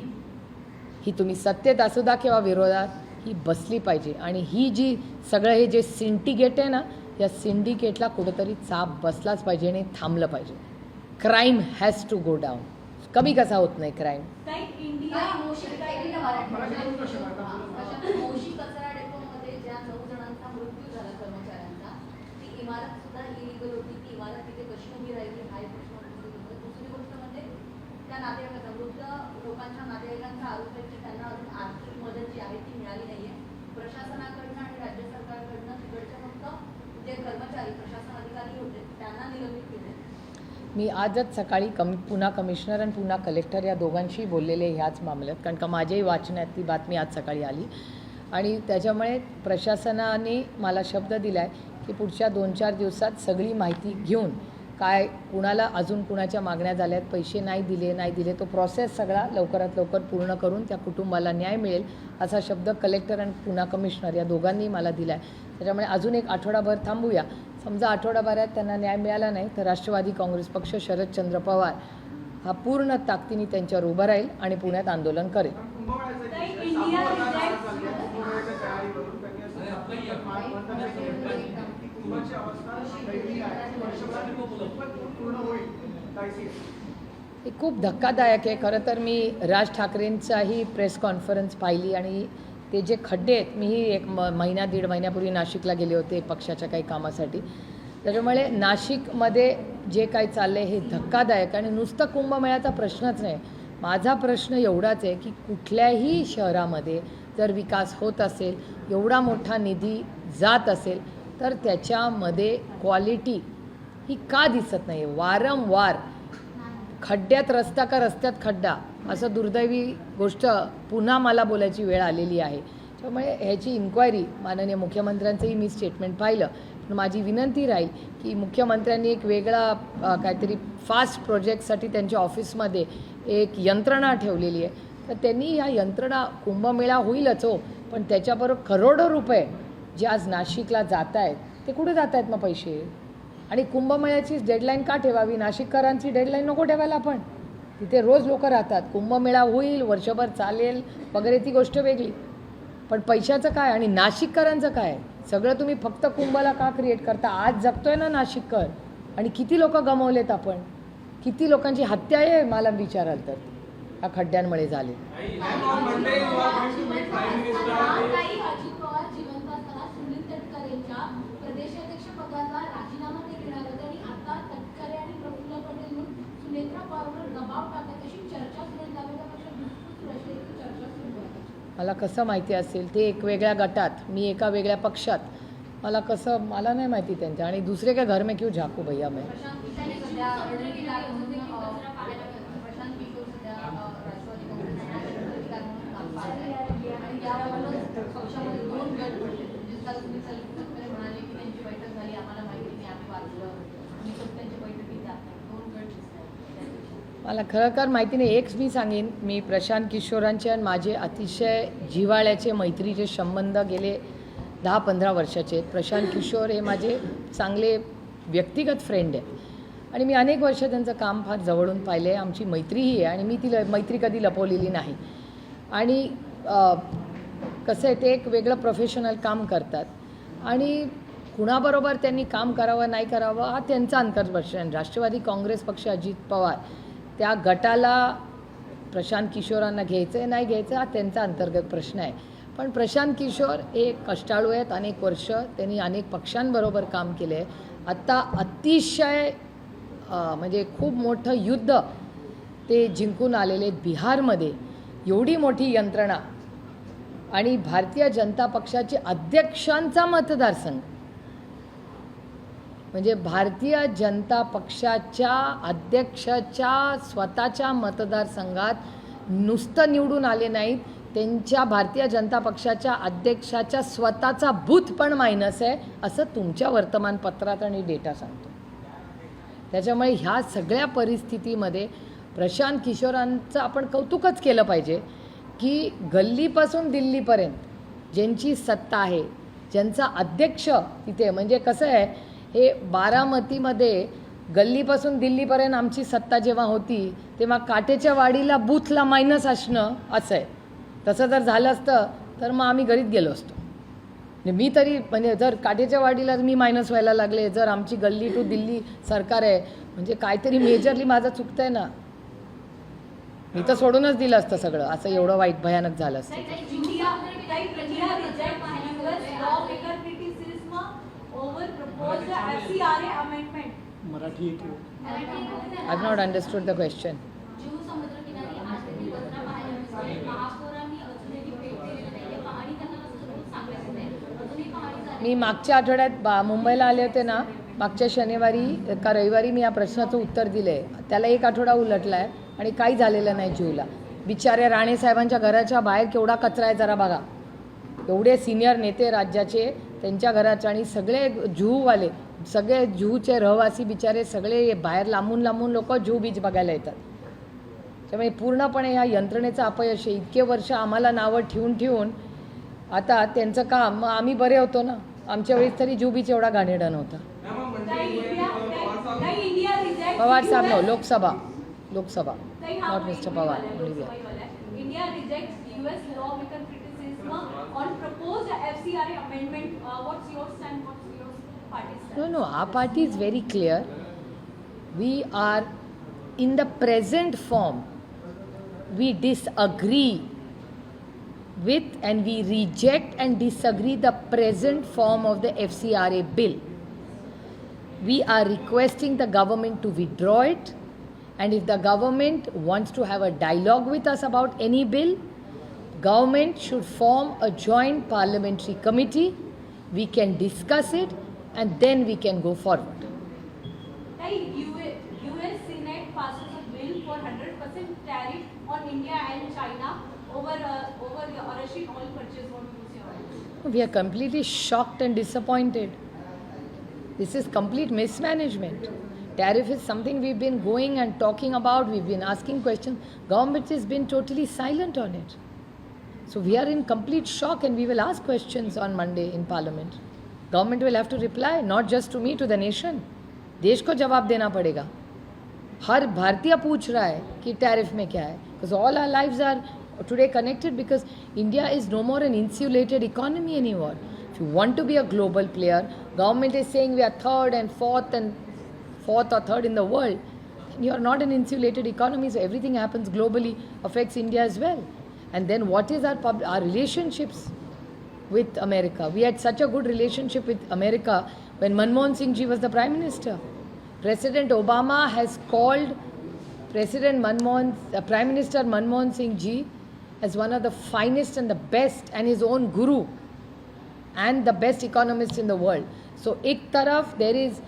ही तुम्ही सत्तेत असू द्या किंवा विरोधात ही बसली पाहिजे. आणि ही जी सगळं हे जे सिंडिकेट आहे ना, या सिंडिकेटला कुठंतरी चाप बसलाच पाहिजे आणि थांबलं पाहिजे. Crime has to go down. कमी कसा होत नाही क्राईम? मोशी कचरा डेपोमध्ये ज्या 9 जणांचा मृत्यू झाला कर्मचाऱ्यांचा, ती इमारत सुद्धा इलिगल होती. ती इमारत तिथे कशी उभी राहिली हा एक प्रश्न उपस्थित होतो. दुसरी गोष्ट म्हणजे त्या नातेवाईकांचा, मृत लोकांच्या नातेवाईकांचा आरोप आहे की त्यांना अजून आर्थिक मदत जी आहे ती मिळाली नाहीये. प्रशासनाकडनं आणि राज्य सरकारकडनं तिकडचे फक्त जे कर्मचारी प्रशासन अधिकारी होते त्यांना निलंबित केले. मी आजच सकाळी पुणा कमिशनर आणि पुणा कलेक्टर या दोघांशी बोललेले ह्याच मामल्यात, कारण का माझ्याही वाचण्यात ती बातमी आज सकाळी आली. आणि त्याच्यामुळे प्रशासनाने मला शब्द दिला आहे की पुढच्या 2-4 दिवसात सगळी माहिती घेऊन काय कुणाला अजून कुणाच्या मागण्या झाल्यात, पैसे नाही दिले, तो प्रोसेस सगळा लवकरात लवकर पूर्ण करून त्या कुटुंबाला न्याय मिळेल असा शब्द कलेक्टर आणि पुणा कमिशनर या दोघांनी मला दिला आहे. त्याच्यामुळे अजून एक आठवडाभर थांबूया. समजा आठवडाभरात त्यांना न्याय मिळाला नाही तर राष्ट्रवादी काँग्रेस पक्ष शरदचंद्र पवार हा पूर्ण ताकदीने त्यांच्यावर उभा राहील आणि पुण्यात आंदोलन करेल. हे खूप धक्कादायक आहे. खरं तर मी राज ठाकरेंचाही प्रेस कॉन्फरन्स पाहिली आणि ते जे खड्डे आहेत, मीही एक महिना 1.5 महिन्यापूर्वी नाशिकला गेले होते पक्षाच्या काही कामासाठी. त्याच्यामुळे नाशिकमध्ये जे काही चाललं आहे हे धक्कादायक. आणि नुसतं कुंभमेळ्याचा प्रश्नच नाही, माझा प्रश्न एवढाच आहे की कुठल्याही शहरामध्ये जर विकास होत असेल, एवढा मोठा निधी जात असेल, तर त्याच्यामध्ये क्वालिटी ही का दिसत नाही? वारंवार खड्ड्यात रस्ता का रस्त्यात खड्डा असं दुर्दैवी गोष्ट पुन्हा मला बोलायची वेळ आलेली आहे. त्यामुळे ह्याची इन्क्वायरी माननीय मुख्यमंत्र्यांचंही मी स्टेटमेंट पाहिलं, पण माझी विनंती राहील की मुख्यमंत्र्यांनी एक वेगळा काहीतरी फास्ट प्रोजेक्टसाठी त्यांच्या ऑफिसमध्ये एक यंत्रणा ठेवलेली आहे. तर त्यांनी ह्या यंत्रणा, कुंभमेळा होईलच हो, पण त्याच्याबरोबर करोडो रुपये जे आज नाशिकला जात आहेत ते कुठे जात आहेत मग पैसे? आणि कुंभमेळ्याची डेडलाईन का ठेवावी? नाशिककरांची डेडलाईन नको ठेवायला आपण. तिथे रोज लोक राहतात, कुंभमेळा होईल, वर्षभर चालेल वगैरे, ती गोष्ट वेगळी. पण पैशाचं काय आणि नाशिककरांचं काय? सगळं तुम्ही फक्त कुंभला का क्रिएट करता? आज जगतोय ना नाशिककर, आणि किती लोक गमावलेत आपण, किती लोकांची हत्या आहे मला विचाराल तर या खड्ड्यांमुळे झाले. मला कसं माहिती असेल? ते एक वेगळ्या गटात, मी एका वेगळ्या पक्षात. मला कसं, मला नाही माहिती त्यांच्या. आणि दुसरे काय घर में क्यों झाकू भैया मैं? मला खरं माहिती नाही. एक मी सांगेन, मी प्रशांत किशोरांचे आणि माझे अतिशय जिव्हाळ्याचे मैत्रीचे संबंध गेले 10-15 वर्षाचे आहेत. प्रशांत किशोर हे माझे चांगले व्यक्तिगत फ्रेंड आहेत आणि मी अनेक वर्ष त्यांचं काम फार जवळून पाहिले आहे. आमची मैत्रीही आहे आणि मी ती मैत्री कधी लपवलेली नाही. आणि कसं आहे, ते एक वेगळं प्रोफेशनल काम करतात आणि कुणाबरोबर त्यांनी काम करावं नाही करावं हा त्यांचा अंतर्गत प्रश्न आहे. राष्ट्रवादी काँग्रेस पक्ष अजित पवार त्या गटाला प्रशांत किशोरांना घ्यायचं आहे नाही घ्यायचं हा त्यांचा अंतर्गत प्रश्न आहे. पण प्रशांत किशोर हे कष्टाळू आहेत. अनेक वर्ष त्यांनी अनेक पक्षांबरोबर काम केले आहे. आत्ता अतिशय म्हणजे खूप मोठं युद्ध ते जिंकून आलेले आहेत बिहारमध्ये. एवढी मोठी यंत्रणा आणि भारतीय जनता पक्षाचे अध्यक्षांचा मतदारसंघ म्हणजे भारतीय जनता पक्षाच्या अध्यक्षाच्या स्वतःच्या मतदारसंघात नुसतं निवडून आले नाहीत, त्यांच्या भारतीय जनता पक्षाच्या अध्यक्षाच्या स्वतःचा बूथ पण मायनस आहे असं तुमच्या वर्तमानपत्रात आणि डेटा सांगतो. त्याच्यामुळे ह्या सगळ्या परिस्थितीमध्ये प्रशांत किशोरांचं आपण कौतुकच केलं पाहिजे की गल्लीपासून दिल्लीपर्यंत ज्यांची सत्ता आहे, ज्यांचा अध्यक्ष तिथे म्हणजे कसं आहे हे बारामतीमध्ये गल्लीपासून दिल्लीपर्यंत आमची सत्ता जेव्हा होती तेव्हा काटेच्या वाडीला बूथला मायनस असणं असं आहे. तसं जर झालं असतं तर मग आम्ही घरीच गेलो असतो. मी तरी म्हणजे जर काटेच्या वाडीला मी मायनस व्हायला लागले, जर आमची गल्ली टू दिल्ली सरकार आहे म्हणजे काहीतरी मेजरली माझं चुकतं आहे ना. मी तर सोडूनच दिलं असतं सगळं. असं एवढं वाईट भयानक झालं असतं. Marathi I have not understood the question. जीव समुद्रकिनारी आज त्यांनी पत्र पाहायला मिळाले. महापौरांनी अजूनही भेट दिलेली नाहीये. पाहणी त्यांना रोज सांगायचं नाही. अजूनही पाहणी झाली. मी मागच्या आठवड्यात मुंबईला आले होते ना, मागच्या शनिवारी का रविवारी मी या प्रश्नाचं उत्तर दिलं आहे. त्याला एक आठवडा उलटला आहे आणि काही झालेलं नाही जीवला. बिचाऱ्या राणेसाहेबांच्या घराच्या बाहेर केवढा कचरा आहे जरा बघा. एवढे सिनियर नेते राज्याचे त्यांच्या घराचे आणि सगळे जुहूवाले सगळे जुहूचे रहिवासी बिचारे सगळे बाहेर लांबून लांबून लोक जुहू बीच बघायला येतात. त्यामुळे पूर्णपणे या यंत्रणेचं अपयश आहे. इतके वर्ष आम्हाला नावं ठेवून आता त्यांचं काम मग आम्ही बरे होतो ना. आमच्या वेळेस तरी जुहू बीच एवढा घाणेरडा नव्हता. पवार साहेब no Lok Sabha not mister Pawar. India rejects US lawmaker criticism on proposed FCRA amendment. What's your stand? What's your party's stand? No, our party is very clear. We are in the present form. We disagree with and we reject and disagree the present form of the FCRA bill. We are requesting the government to withdraw it, and if the government wants to have a dialogue with us about any bill, government should form a joint parliamentary committee. We can discuss it and then we can go forward. US Senate passes a bill for 100% tariff on India and China over Russian oil purchase. What do you say? We are completely shocked and disappointed. This is complete mismanagement. Tariff is something we've been going and talking about. We've been asking questions. Government has been totally silent on it. So we are in complete shock and we will ask questions on Monday in Parliament. Government will have to reply, not just to me, to the nation. देश को जवाब देना पड़ेगा. हर भारतीय पूछ रहा है कि tariff में क्या है. Because all our lives are today connected because India is no more an insulated economy anymore. If you want to be a global player, government is saying we are third and fourth or third in the world. You are not an insulated economy, so everything happens globally, affects India as well. And then what is our relationships with America? We had such a good relationship with America when Manmohan Singh ji was the Prime Minister. President Obama has called Prime Minister Manmohan Singh ji as one of the finest and the best and his own guru and the best economist in the world. So ek taraf there is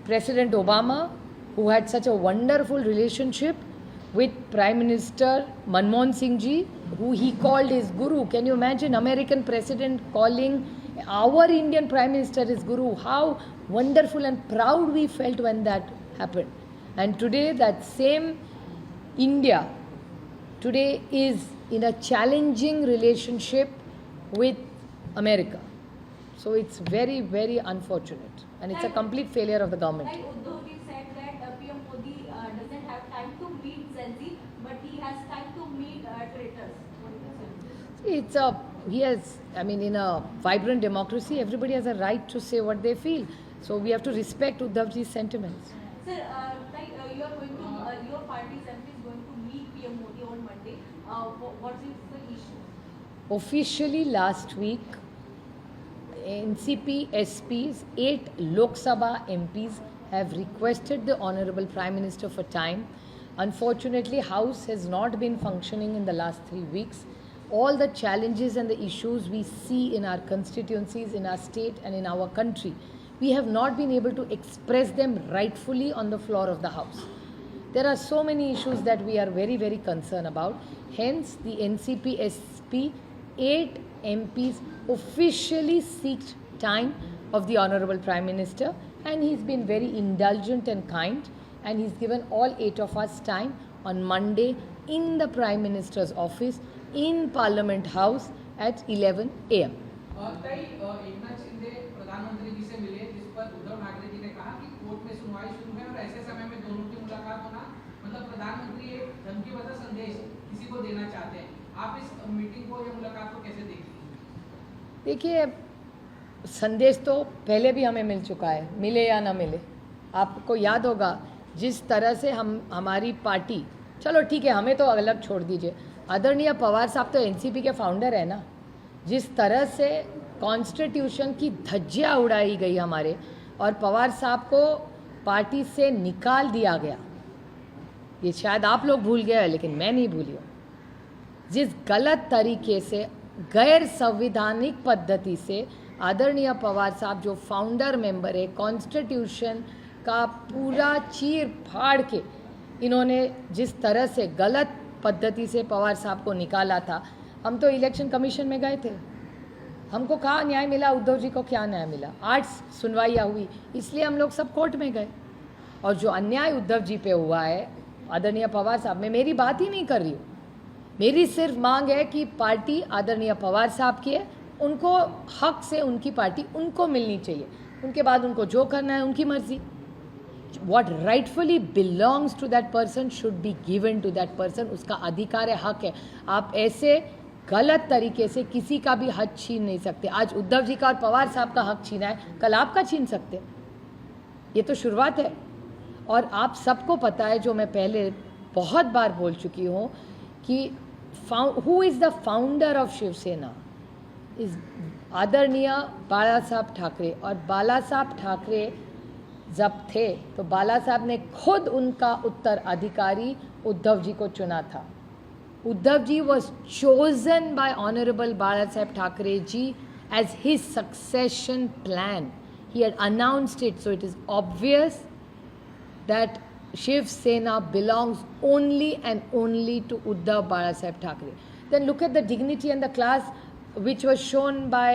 President Obama, who had such a wonderful relationship with Prime Minister Manmohan Singh ji, who he called his guru. Can you imagine American president calling our Indian Prime Minister his guru? How wonderful and proud we felt when that happened. And today that same India today is in a challenging relationship with America. So it's very, very unfortunate. And it's a complete failure of the government. Like Uddhav ji said that PM Modi doesn't have time to meet Gen Z, but he has time to meet traitors. What do you say? It's a he has, I mean, in a vibrant democracy, everybody has a right to say what they feel. So we have to respect Uddhavji's sentiments. Sir, you are going to, your party's MP is going to meet PM Modi on Monday. What is the issue? Officially last week, NCP SPs, 8 Lok Sabha MPs have requested the Honorable Prime Minister for time. Unfortunately, House has not been functioning in the last 3 weeks. All the challenges and the issues we see in our constituencies, in our state and in our country, we have not been able to express them rightfully on the floor of the House. There are so many issues that we are very, very concerned about. Hence, the NCP SP, 8 MPs officially seeked time of the Honorable Prime Minister, and he's been very indulgent and kind, and he's given all 8 of us time on Monday in the Prime Minister's office in Parliament House at 11 a.m. Eknath Shinde प्रधानमंत्री जी से मिले, जिस पर उद्धव ठाकरे जी ने कहा कि court में सुनवाई शुरू है और ऐसे समय में दोनों की मुलाकात होना मतलब प्रधानमंत्री एक धमकीबद्ध संदेश किसी को देना चाहते हैं। आप इस मीटिंग को या मुलाकात को कैसे देखते हैं? देखिए, संदेश तो पहले भी हमें मिल चुका है, मिले या ना मिले। आपको याद होगा जिस तरह से हमारी पार्टी, चलो ठीक है, हमें तो अलग छोड़ दीजिए, आदरणीय पवार साहब तो एनसीपी के फाउंडर है ना, जिस तरह से कॉन्स्टिट्यूशन की धज्जियाँ उड़ाई गई हमारे और पवार साहब को पार्टी से निकाल दिया गया, ये शायद आप लोग भूल गए हैं लेकिन मैं नहीं भूली हूँ। जिस गलत तरीके से, गैर संविधानिक पद्धति से आदरणीय पवार साहब जो फाउंडर मेंबर है, कॉन्स्टिट्यूशन का पूरा चीर फाड़ के इन्होंने जिस तरह से गलत पद्धति से पवार साहब को निकाला था। हम तो इलेक्शन कमीशन में गए थे, हमको कहाँ न्याय मिला, उद्धव जी को क्या न्याय मिला? 8 सुनवाइयाँ हुई, इसलिए हम लोग सब कोर्ट में गए। और जो अन्याय उद्धव जी पे हुआ है आदरणीय पवार साहब, मैं मेरी बात ही नहीं कर रही हूँ, मेरी सिर्फ मांग है कि पार्टी आदरणीय पवार साहब की है, उनको हक से उनकी पार्टी उनको मिलनी चाहिए, उनके बाद उनको जो करना है उनकी मर्जी। What rightfully belongs to that person should be given to that person, उसका अधिकार है, हक है। आप ऐसे गलत तरीके से किसी का भी हक छीन नहीं सकते। आज उद्धव जी का और पवार साहब का हक छीना है, कल आपका छीन सकते, ये तो शुरुआत है। और आप सबको पता है, जो मैं पहले बहुत बार बोल चुकी हूँ, कि who is the founder of Shiv Sena is आदरणीय बाला साहब ठाकरे। और बाला साहब ठाकरे जब थे तो बाला साहब ने खुद उनका उत्तराधिकारी उद्धव जी को चुना था। Uddhav ji was chosen by honourable Balasaheb Thackeray ji as his succession plan. He had announced it, so it is obvious that Shiv Sena belongs only and only to Uddhav Bala Saheb Thackeray. Then look at the dignity and the class which was shown by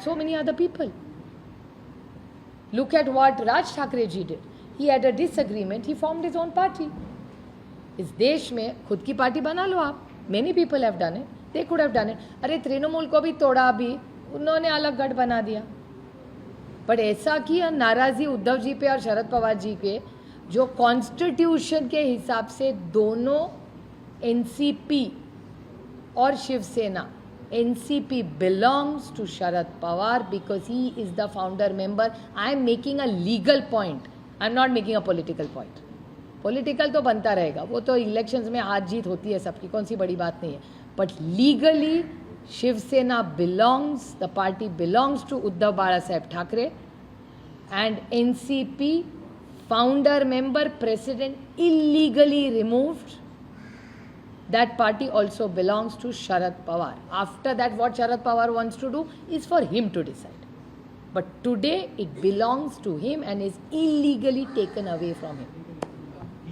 so many other people. Look at what Raj Thackeray ji did. He had a disagreement, he formed his own party. इस देश में खुद की party बना low आप. Many people have done it. They could have done it. अरे तृणमूल को भी तोड़ा, भी उन्होंने अलग गढ़ बना दिया. बट ऐसा किया नाराज़ी उद्धव जी पे और शरद पवार जी पे, जो कॉन्स्टिट्यूशन के हिसाब से दोनों एनसीपी और Shiv Sena, NCP belongs to Sharad Pawar because he is the founder member. I am making a legal point, I am not making a political point. Political तो बनता रहेगा, वो तो इलेक्शंस में हार जीत होती है सबकी, कौन सी बड़ी बात नहीं है. But legally Shiv Sena belongs, the party belongs to Uddhav Balasaheb Thackeray, and NCP founder member president illegally removed. That party also belongs to Sharad Pawar. After that, what Sharad Pawar wants to do is for him to decide. But today it belongs to him and is illegally taken away from him.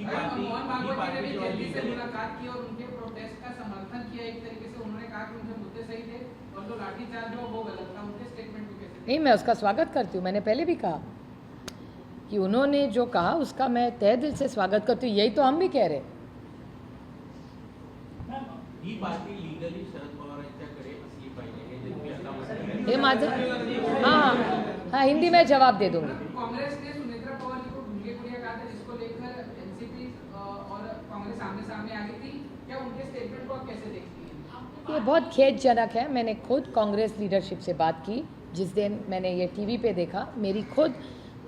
Mohan Bhagwat ji ने भी दिल्ली से मुलाकात की और उनके prostate का समर्थन KIA. एक तरीके से उन्होंने कहा कि उनके मुद्दे सही थे और जो लाठीचार्ज हुआ वो गलत था. उनके स्टेटमेंट को कैसे? नहीं, मैं उसका स्वागत करती हूँ. मैंने पहले भी कहा कि उन्होंने जो कहा उसका मैं तहे दिल से स्वागत करती हूँ. यही तो हम भी कह रहे. ही पार्टी लीगली शरद पवार यांच्याकडे असली पाहिजे हे जे तुम्ही आता म्हणताय. हे माझं, हाँ, हिंदी में जवाब दे दूंगी. कांग्रेस ने सुनेत्रा पवार जी को ढूंढे गुड़िया कहा था, जिसको लेकर एनसीपी और कांग्रेस आमने सामने आ गई थी. क्या उनके स्टेटमेंट को आप कैसे देखती हैं? ये बहुत खेदजनक है। मैंने खुद कांग्रेस लीडरशिप से बात की जिस दिन मैंने ये टीवी पे देखा। मेरी खुद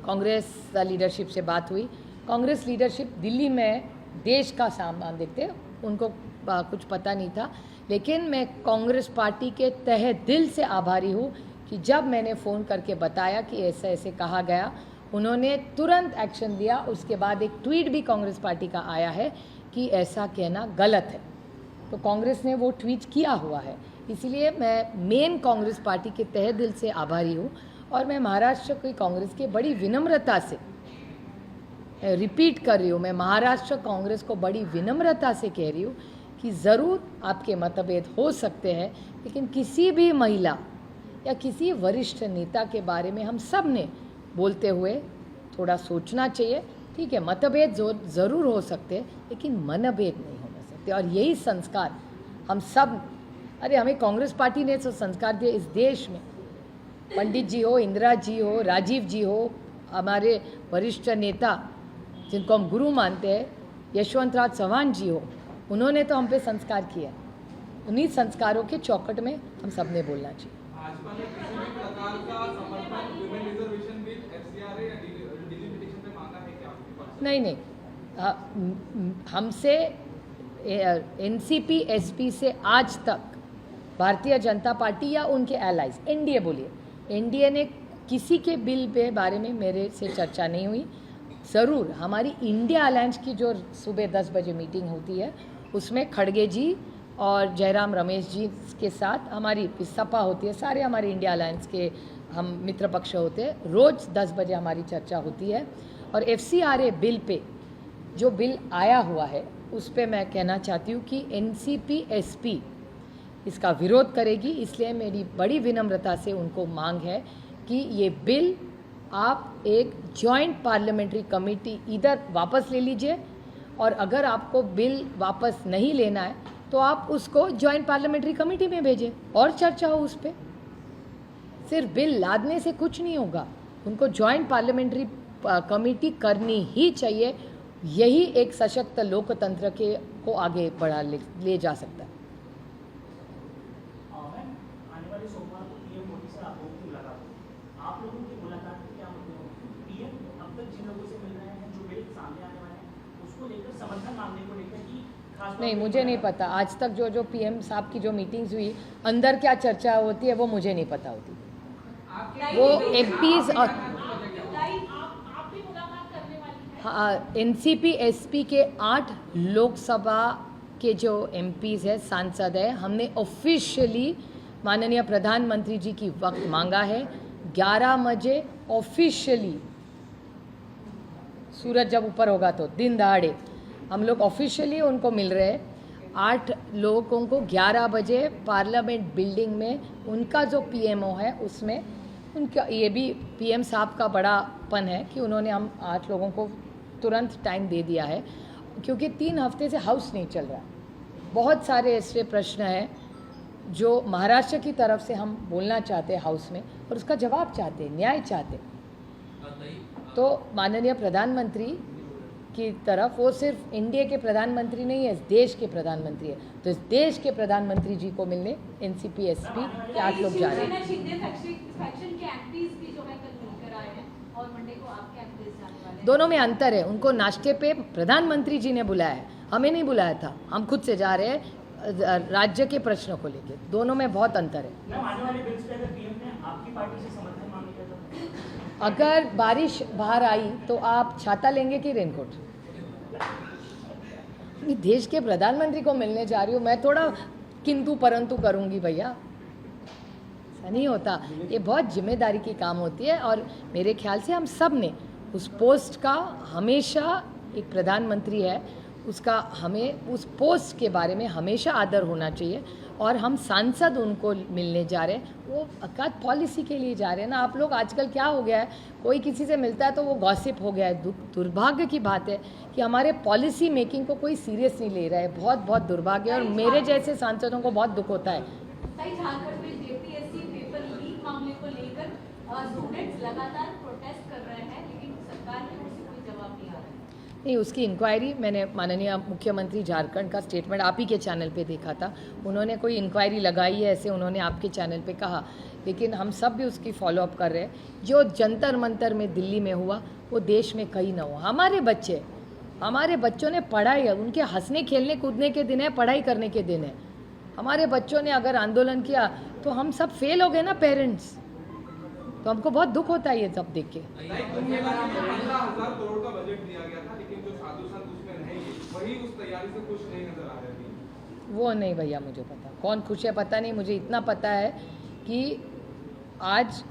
कांग्रेस लीडरशिप से बात हुई। कांग्रेस लीडरशिप दिल्ली में देश का सामान देखते, उनको कुछ पता नहीं था। लेकिन मैं कांग्रेस पार्टी के तहे दिल से आभारी हूँ कि जब मैंने फ़ोन करके बताया कि ऐसा ऐसे कहा गया, उन्होंने तुरंत एक्शन दिया। उसके बाद एक ट्वीट भी कांग्रेस पार्टी का आया है कि ऐसा कहना गलत है, तो कांग्रेस ने वो ट्वीट किया हुआ है। इसलिए मैं मेन कांग्रेस पार्टी के तहे दिल से आभारी हूँ। और मैं महाराष्ट्र की कांग्रेस के बड़ी विनम्रता से रिपीट कर रही हूँ, मैं महाराष्ट्र कांग्रेस को बड़ी विनम्रता से कह रही हूँ कि ज़रूर आपके मतभेद हो सकते हैं, लेकिन किसी भी महिला या किसी वरिष्ठ नेता के बारे में हम सब ने बोलते हुए थोड़ा सोचना चाहिए। ठीक है, मतभेद ज़रूर हो सकते हैं, लेकिन मनभेद नहीं होने सकते। और यही संस्कार हम सब, अरे हमें कांग्रेस पार्टी ने तो संस्कार दिए इस देश में। पंडित जी हो, इंदिरा जी हो, राजीव जी हो, हमारे वरिष्ठ नेता जिनको हम गुरु मानते हैं, यशवंतराव चौहान जी हो, उन्होंने तो हम पे संस्कार किया। उन्हीं संस्कारों के चौखट में हम सब ने बोलना चाहिए। भाजपा ने किसी भी प्रकार का समर्थन वुमेन रिजर्वेशन बिल, एफसीआरए या डिलिमिटेशन पे मांगा है क्या आपके पास? नहीं, हमसे एनसीपी एसपी से आज तक भारतीय जनता पार्टी या उनके एलाइज, एनडीए बोलिए, एनडीए ने किसी के बिल के बारे में मेरे से चर्चा नहीं हुई। ज़रूर हमारी इंडिया अलायंस की जो सुबह 10 बजे मीटिंग होती है, उसमें खड़गे जी और जयराम रमेश जी के साथ हमारी सपा होती है, सारे हमारे इंडिया अलायंस के हम मित्र पक्ष होते हैं। रोज़ 10 बजे हमारी चर्चा होती है। और एफसीआरए बिल पे जो बिल आया हुआ है, उस पे मैं कहना चाहती हूँ कि एनसीपी एसपी इसका विरोध करेगी। इसलिए मेरी बड़ी विनम्रता से उनको मांग है कि ये बिल आप एक जॉइंट पार्लियामेंट्री कमेटी इधर वापस ले लीजिए, और अगर आपको बिल वापस नहीं लेना है तो आप उसको जॉइंट पार्लियामेंट्री कमेटी में भेजें और चर्चा हो उस पर। सिर्फ बिल लादने से कुछ नहीं होगा, उनको जॉइंट पार्लियामेंट्री कमेटी करनी ही चाहिए। यही एक सशक्त लोकतंत्र के को आगे बढ़ा ले जा सकता है। आने वाले सोमवार को पीएम मोदी से आप लोगों की मुलाकात होगी। आप लोगों की मुलाकात में क्या मुद्दे होंगे? पीएम अब तक जिन लोगों से मिल रहे हैं, जो बिल सामने आने वाले हैं, उसको लेकर समर्थन मांगने को लेकर कि नहीं, मुझे नहीं पता। आज तक जो पीएम साहब की जो मीटिंग्स हुई, अंदर क्या चर्चा होती है वो मुझे नहीं पता होती। वो एमपीज और हाँ, एनसीपी एसपी के 8 लोकसभा के जो एमपीज है, सांसद है, हमने ऑफिशियली माननीय प्रधानमंत्री जी की वक्त मांगा है। 11 बजे ऑफिशियली, सूरज जब ऊपर होगा तो दिन दहाड़े हम लोग ऑफिशियली उनको मिल रहे हैं। 8 लोगों को 11 बजे पार्लियामेंट बिल्डिंग में उनका जो पीएमओ है उसमें उनका, ये भी पीएम साहब का बड़ापन है कि उन्होंने हम 8 लोगों को तुरंत टाइम दे दिया है, क्योंकि 3 हफ्ते से हाउस नहीं चल रहा। बहुत सारे ऐसे प्रश्न हैं जो महाराष्ट्र की तरफ से हम बोलना चाहते हैं हाउस में, और उसका जवाब चाहते हैं, न्याय चाहते हैं। तो माननीय प्रधानमंत्री की तरफ, वो सिर्फ इंडिया के प्रधानमंत्री नहीं है, इस देश के प्रधानमंत्री है, तो इस देश के प्रधानमंत्री जी को मिलने एनसीपी एसपी के 8 लोग जा रहे हैं। दोनों में अंतर है। उनको नाश्ते पे प्रधानमंत्री जी ने बुलाया है, हमें नहीं बुलाया था, हम खुद से जा रहे हैं राज्य के प्रश्नों को लेकर। दोनों में बहुत अंतर है। आने वाले बिल्स पे अगर पीएम ने आपकी पार्टी से समर्थन मांग लिया, अगर बारिश बाहर आई तो आप छाता लेंगे कि रेनकोट? देश के प्रधानमंत्री को मिलने जा रही हूँ, मैं थोड़ा किंतु परंतु करूँगी भैया, ऐसा नहीं होता। ये बहुत जिम्मेदारी की काम होती है, और मेरे ख्याल से हम सब ने उस पोस्ट का, हमेशा एक प्रधानमंत्री है उसका, हमें उस पोस्ट के बारे में हमेशा आदर होना चाहिए। और हम सांसद उनको मिलने जा रहे हैं, वो अकाद पॉलिसी के लिए जा रहे हैं ना। आप लोग आजकल क्या हो गया है, कोई किसी से मिलता है तो वो गॉसिप हो गया है। दुर्भाग्य की बात है कि हमारे पॉलिसी मेकिंग को कोई सीरियस नहीं ले रहा है। बहुत बहुत दुर्भाग्य है, और मेरे जैसे सांसदों को बहुत दुख होता है। झारखंड में जेपीएससी पेपर लीक मामले को लेकर स्टूडेंट्स लगातार प्रोटेस्ट कर रहे हैं, लेकिन सरकार की ओर से कोई जवाब नहीं आ रहा है। नहीं, उसकी इंक्वायरी मैंने माननीय मुख्यमंत्री झारखंड का स्टेटमेंट आप ही के चैनल पे देखा था। उन्होंने कोई इंक्वायरी लगाई है ऐसे उन्होंने आपके चैनल पे कहा, लेकिन हम सब भी उसकी फॉलोअप कर रहे हैं। जो जंतर मंतर में दिल्ली में हुआ वो देश में कहीं ना हो। हमारे बच्चों ने पढ़ाई, उनके हंसने खेलने कूदने के दिन है, पढ़ाई करने के दिन है। हमारे बच्चों ने अगर आंदोलन किया तो हम सब फेल हो गए ना पेरेंट्स, तो हमको बहुत दुख होता है ये सब देख के। कुंभ मेला में 15,000 करोड़ का बजट दिया गया था, लेकिन जो साधु संत उसमें रहेंगे वही उस तैयारी से खुश नहीं नजर आ रहे थे। वो नहीं भैया मुझे पता कौन खुश है, पता नहीं। मुझे इतना पता है कि आज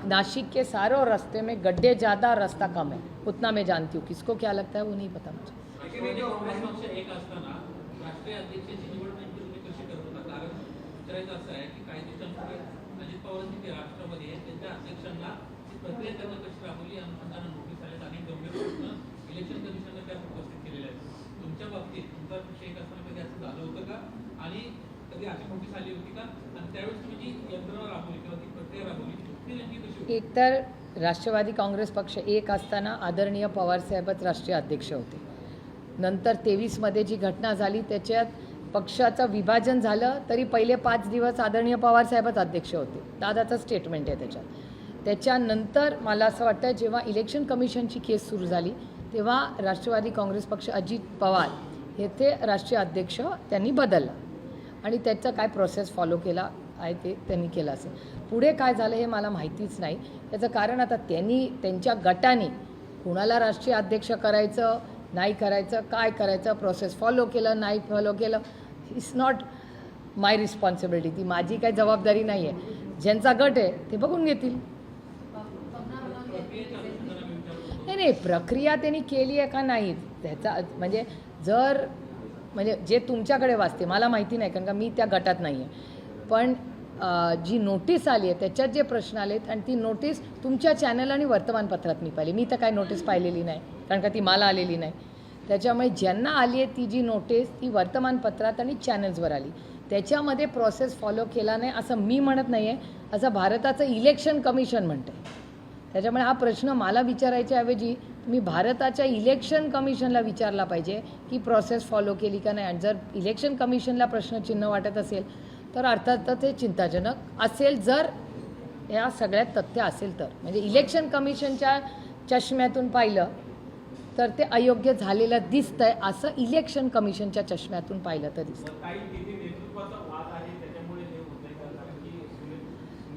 नासिक के सारों रास्ते में गड्ढे ज़्यादा, रास्ता कम है, उतना मैं जानती हूँ। किसको क्या लगता है वो नहीं पता मुझे। राष्ट्रवादी काँग्रेस पक्ष एक असताना राष्ट्रीय अध्यक्षाची निवड नेमकी तुम्ही कशी करत होता? कारण विचारायचं असं आहे की काही दिवसांपूर्वी अजित पवारांची जे राष्ट्रवादी आहे त्यांच्या अध्यक्षांना ती प्रक्रिया त्यांना कशी राबवली त्यांना नोटीस आले आणि गंभीर प्रश्न इलेक्शन कमिशनने त्या उपस्थित केलेले आहेत. तुमच्या बाबतीत तुमचा पक्ष एक असताना कधी असं झालं होतं का? आणि कधी अशी नोटीस आली होती का? आणि त्यावेळेस तुम्ही जी यंत्रणा राबवली किंवा ती प्रक्रिया राबवली ती नेमकी कशी होती? एक तर राष्ट्रवादी काँग्रेस पक्ष एक असताना आदरणीय पवारसाहेबच राष्ट्रीय अध्यक्ष होते. नंतर 23मध्ये जी घटना झाली त्याच्यात पक्षाचं विभाजन झालं तरी पहिले 5 दिवस आदरणीय पवारसाहेबच अध्यक्ष होते. दादाचं स्टेटमेंट आहे त्याच्यात. त्याच्यानंतर मला असं वाटतं जेव्हा इलेक्शन कमिशनची केस सुरू झाली तेव्हा राष्ट्रवादी काँग्रेस पक्ष अजित पवार हे ते राष्ट्रीय अध्यक्ष त्यांनी बदलला आणि त्याचं काय प्रोसेस फॉलो केला आहे ते त्यांनी केलं असेल. पुढे काय झालं हे मला माहितीच नाही. त्याचं कारण आता त्यांच्या गटाने कुणाला राष्ट्रीय अध्यक्ष करायचं नाही करायचं, काय करायचं, प्रोसेस फॉलो केलं नाही फॉलो केलं, इट्स नॉट माय रिस्पॉन्सिबिलिटी. ती माझी काही जबाबदारी नाही आहे. ज्यांचा गट आहे ते बघून घेतील. नाही, प्रक्रिया त्यांनी केली आहे का नाही त्याचा म्हणजे म्हणजे जे तुमच्याकडे वाचते मला माहिती नाही कारण का मी त्या गटात नाही आहे. पण जी नोटीस आली आहे त्याच्यात जे प्रश्न आलेत आणि ती नोटीस तुमच्या चॅनल आणि वर्तमानपत्रात मी पाहिली. मी तर काय नोटीस पाहिलेली नाही कारण का ती मला आलेली नाही. त्याच्यामुळे ज्यांना आली आहे ती जी नोटीस ती वर्तमानपत्रात आणि चॅनल्सवर आली. त्याच्यामध्ये प्रोसेस फॉलो केला नाही असं मी म्हणत नाही आहे, असं भारताचं इलेक्शन कमिशन म्हणतं आहे. त्याच्यामुळे हा प्रश्न मला विचारायच्या ऐवजी तुम्ही भारताच्या इलेक्शन कमिशनला विचारला पाहिजे की प्रोसेस फॉलो केली का नाही. आणि जर इलेक्शन कमिशनला प्रश्नचिन्ह वाटत असेल तर अर्थातच ते चिंताजनक असेल जर या सगळ्यात तथ्य असेल तर. म्हणजे इलेक्शन कमिशनच्या चष्म्यातून पाहिलं तर ते अयोग्य झालेलं दिसतंय असं इलेक्शन कमिशनच्या चष्म्यातून पाहिलं तर दिसतं.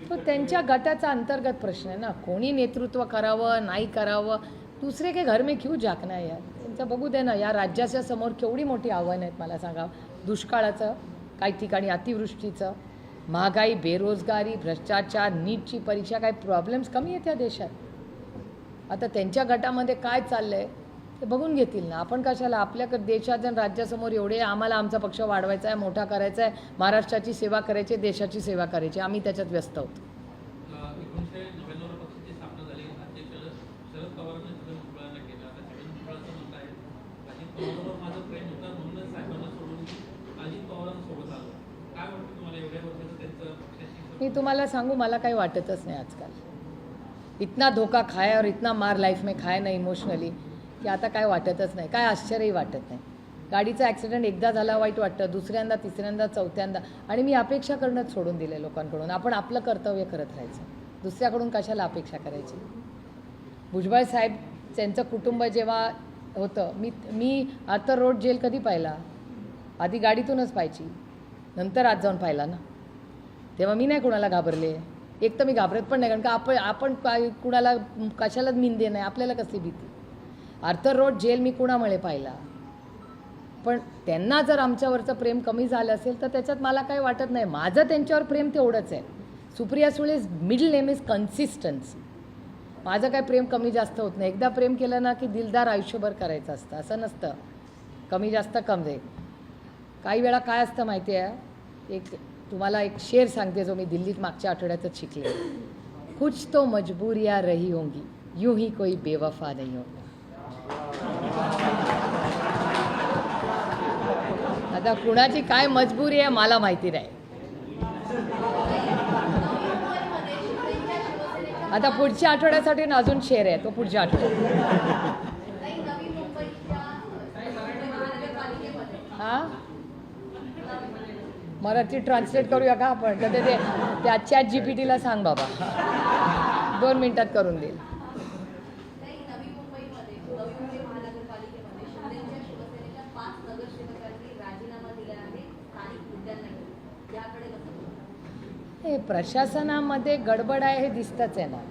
तो त्यांच्या गटाचा अंतर्गत प्रश्न आहे ना. कोणी नेतृत्व करावं नाही करावं, दुसरे के घर में क्यों झाकना यार. त्यांचं बघू दे ना. या राज्याच्या समोर केवढी मोठी आव्हानं आहेत मला सांगा. दुष्काळाचं, काही ठिकाणी अतिवृष्टीचं, महागाई, बेरोजगारी, भ्रष्टाचार, नीटची परीक्षा, काही प्रॉब्लेम्स कमी आहेत या देशात. आता त्यांच्या गटामध्ये काय चाललं आहे ते बघून घेतील ना. आपण कशाला आपल्या देशात आणि राज्यासमोर एवढे आम्हाला आमचा पक्ष वाढवायचा आहे, मोठा करायचा आहे, महाराष्ट्राची सेवा करायची, देशाची सेवा करायची, आम्ही त्याच्यात व्यस्त आहोत. 1999 पक्षाची स्थापना झाली. अध्यक्ष शरद पवारांनी छगन भुजबळांना केलं. आता छगन भुजबळांचं म्हणणं आहे अजित पवारांवर माझं प्रेम होतं म्हणूनच साहेबांना सोडून अजित पवारांसोबत आलो. काय वाटतं तुम्हाला एवढ्या वर्षाचं त्यांचं पक्षाची? मी तुम्हाला सांगू मला काही वाटतच नाही आजकाल. इतना धोका खाया और इतना मार लाईफ में खाया ना इमोशनली की आता काय वाटतच नाही. काय आश्चर्यही वाटत नाही. गाडीचा ॲक्सिडेंट एकदा झाला वाईट वाटतं, दुसऱ्यांदा, तिसऱ्यांदा, चौथ्यांदा. आणि मी अपेक्षा करणंच सोडून दिलं लोकांकडून. आपण आपलं कर्तव्य करत राहायचं, दुसऱ्याकडून कशाला अपेक्षा करायची. भुजबळ साहेब त्यांचं कुटुंब जेव्हा होतं मी आर्थर रोड जेल कधी पाहिला? आधी गाडीतूनच पाहायची, नंतर आज जाऊन पाहिला ना. तेव्हा मी नाही कुणाला घाबरले. एक तर मी घाबरत पण नाही कारण का आपण कुणाला कशालाच मिंदे नाही, आपल्याला कसली भीती. आर्थर रोड जेल मी कुणामुळे पाहिला. पण त्यांना जर आमच्यावरचं प्रेम कमी झालं असेल तर त्याच्यात मला काही वाटत नाही. माझं त्यांच्यावर प्रेम तेवढंच आहे. Supriya Sule's middle name is consistency. माझं काय प्रेम कमी जास्त होत नाही. एकदा प्रेम केलं ना की दिलदार आयुष्यभर करायचं असतं, असं नसतं कमी जास्त कम जाईल. काही वेळा काय असतं माहिती आहे, तुम्हाला एक शेर सांगते जो मी दिल्लीत मागच्या आठवड्यातच शिकले. कुछ तो मजबूरियाँ रही होंगी, यूं ही कोई बेवफा नहीं होगा. आता कुणाची काय मजबुरी आहे मला माहिती नाही. आता पुढच्या आठवड्यासाठी अजून शेर आहे, तो पुढच्या आठवड्यात. हा मराठी ट्रान्सलेट करूया का आपण तर ते त्या ChatGPT सांग बाबा 2 मिनिटात करून देईल. नाही, नवी मुंबई महानगरपालिकेमध्ये शिंदेच्या शिवसेनेच्या 5 नगरसेवकांनी राजीनामा दिला आहे स्थानिक मुद्द्यांना. याकडे कसं बघता? हे प्रशासनामध्ये गडबड आहे हे दिसतंच आहे ना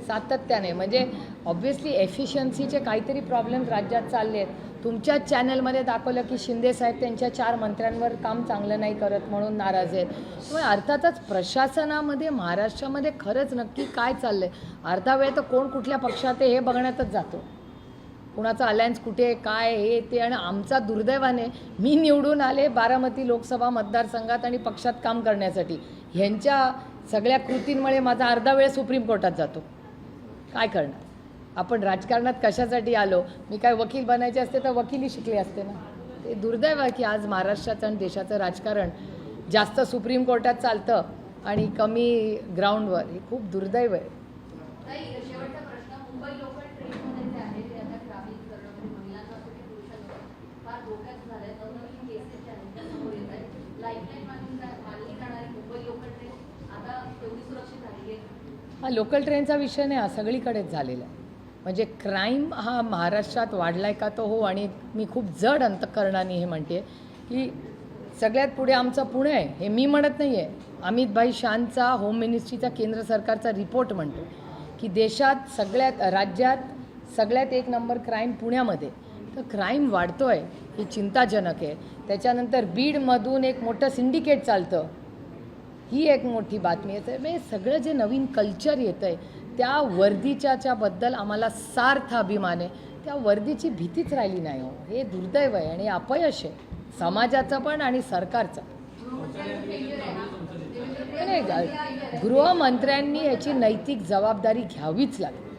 सातत्याने. म्हणजे ऑब्व्हियसली एफिशियन्सीचे काहीतरी प्रॉब्लेम राज्यात चालले आहेत. तुमच्याच चॅनलमध्ये दाखवलं की शिंदेसाहेब त्यांच्या 4 मंत्र्यांवर काम चांगलं नाही करत म्हणून नाराज आहेत. त्यामुळे अर्थातच प्रशासनामध्ये महाराष्ट्रामध्ये खरंच नक्की काय चाललं आहे, अर्धा वेळ तर कोण कुठल्या पक्षात आहे हे बघण्यातच जातो. कुणाचा अलायन्स कुठे काय हे ते. आणि आमचा दुर्दैवाने मी निवडून आले बारामती लोकसभा मतदारसंघात आणि पक्षात काम करण्यासाठी. ह्यांच्या सगळ्या कृतींमुळे माझा अर्धा वेळ सुप्रीम कोर्टात जातो. काय करणार, आपण राजकारणात कशासाठी आलो. मी काय वकील बनायचे असते तर वकिली शिकले असते ना. ते दुर्दैव आहे की आज महाराष्ट्राचं आणि देशाचं राजकारण जास्त सुप्रीम कोर्टात चालतं आणि कमी ग्राउंडवर. हे खूप दुर्दैव आहे. ताई, शेवटचा प्रश्न. मुंबई लोकल ट्रेनमध्ये जे आहे ते आता ट्रॅव्हलिंग करणं म्हणजे महिलांना असं की पुरुषांना फार धोक्याचं झालं आहे. नवनवीन केसेस ज्या आहेत त्या समोर येत आहेत. लाईफलाईन मानली जाणारी मुंबई लोकल ट्रेन आता तेवढी सुरक्षित झाली आहे? हा लोकल ट्रेनचा विषय नाही, हा सगळीकडेच झालेला आहे. म्हणजे क्राईम हा महाराष्ट्रात वाढला आहे का तो हो. आणि मी खूप जड अंतःकरणाने हे म्हणते की सगळ्यात पुढे आमचं पुणे आहे. हे मी म्हणत नाही आहे, अमितभाई शानचा होम मिनिस्ट्रीचा केंद्र सरकारचा रिपोर्ट म्हणतो की देशात राज्यात सगळ्यात 1 नंबर क्राईम पुण्यामध्ये. तर क्राईम वाढतो आहे ही चिंताजनक आहे. त्याच्यानंतर बीडमधून एक मोठं सिंडिकेट चालतं, ही एक मोठी बातमी येते. म्हणजे सगळं जे नवीन कल्चर येतं आहे त्या वर्दीच्या बद्दल आम्हाला सार्थ अभिमान आहे. त्या वर्दीची भीतीच राहिली नाही हो. हे दुर्दैव आहे आणि अपयश आहे समाजाचं पण आणि सरकारचं. नाही, गृहमंत्र्यांनी याची नैतिक जबाबदारी घ्यावीच लागेल.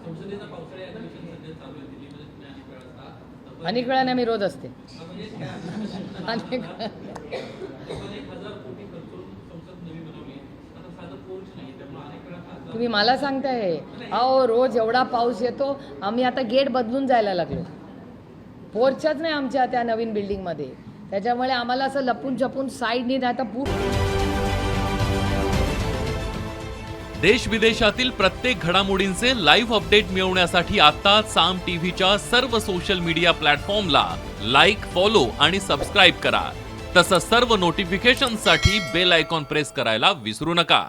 संसदेचं पावसाळी अधिवेशन सध्या चालू आहे दिल्लीमध्ये. तुम्ही अनेक वेळा असता. अनेक वेळा नाही, मी रोज असते. अनेक 1,000 कोटी खर्च करून संसद नवी बनवली. आता साधं पोर्च नाही, त्यामुळे अनेक वेळा खासदार तुम्ही मला सांगताय अहो रोज एवढा पाऊस येतो. आम्ही आता गेट बदलून जायला लागलो. पोर्चच नाही आमच्या त्या नवीन बिल्डिंगमध्ये. त्याच्यामुळे आम्हाला असं लपून छपून साईडनी नाही तर देश विदेशातील प्रत्येक घडामोडींचे लाईव्ह अपडेट मिळवण्यासाठी आता साम टीव्हीच्या सर्व सोशल मीडिया प्लॅटफॉर्मला लाईक, फॉलो आणि सबस्क्राईब करा. तसंच सर्व नोटिफिकेशनसाठी बेल आयकॉन प्रेस करायला विसरू नका.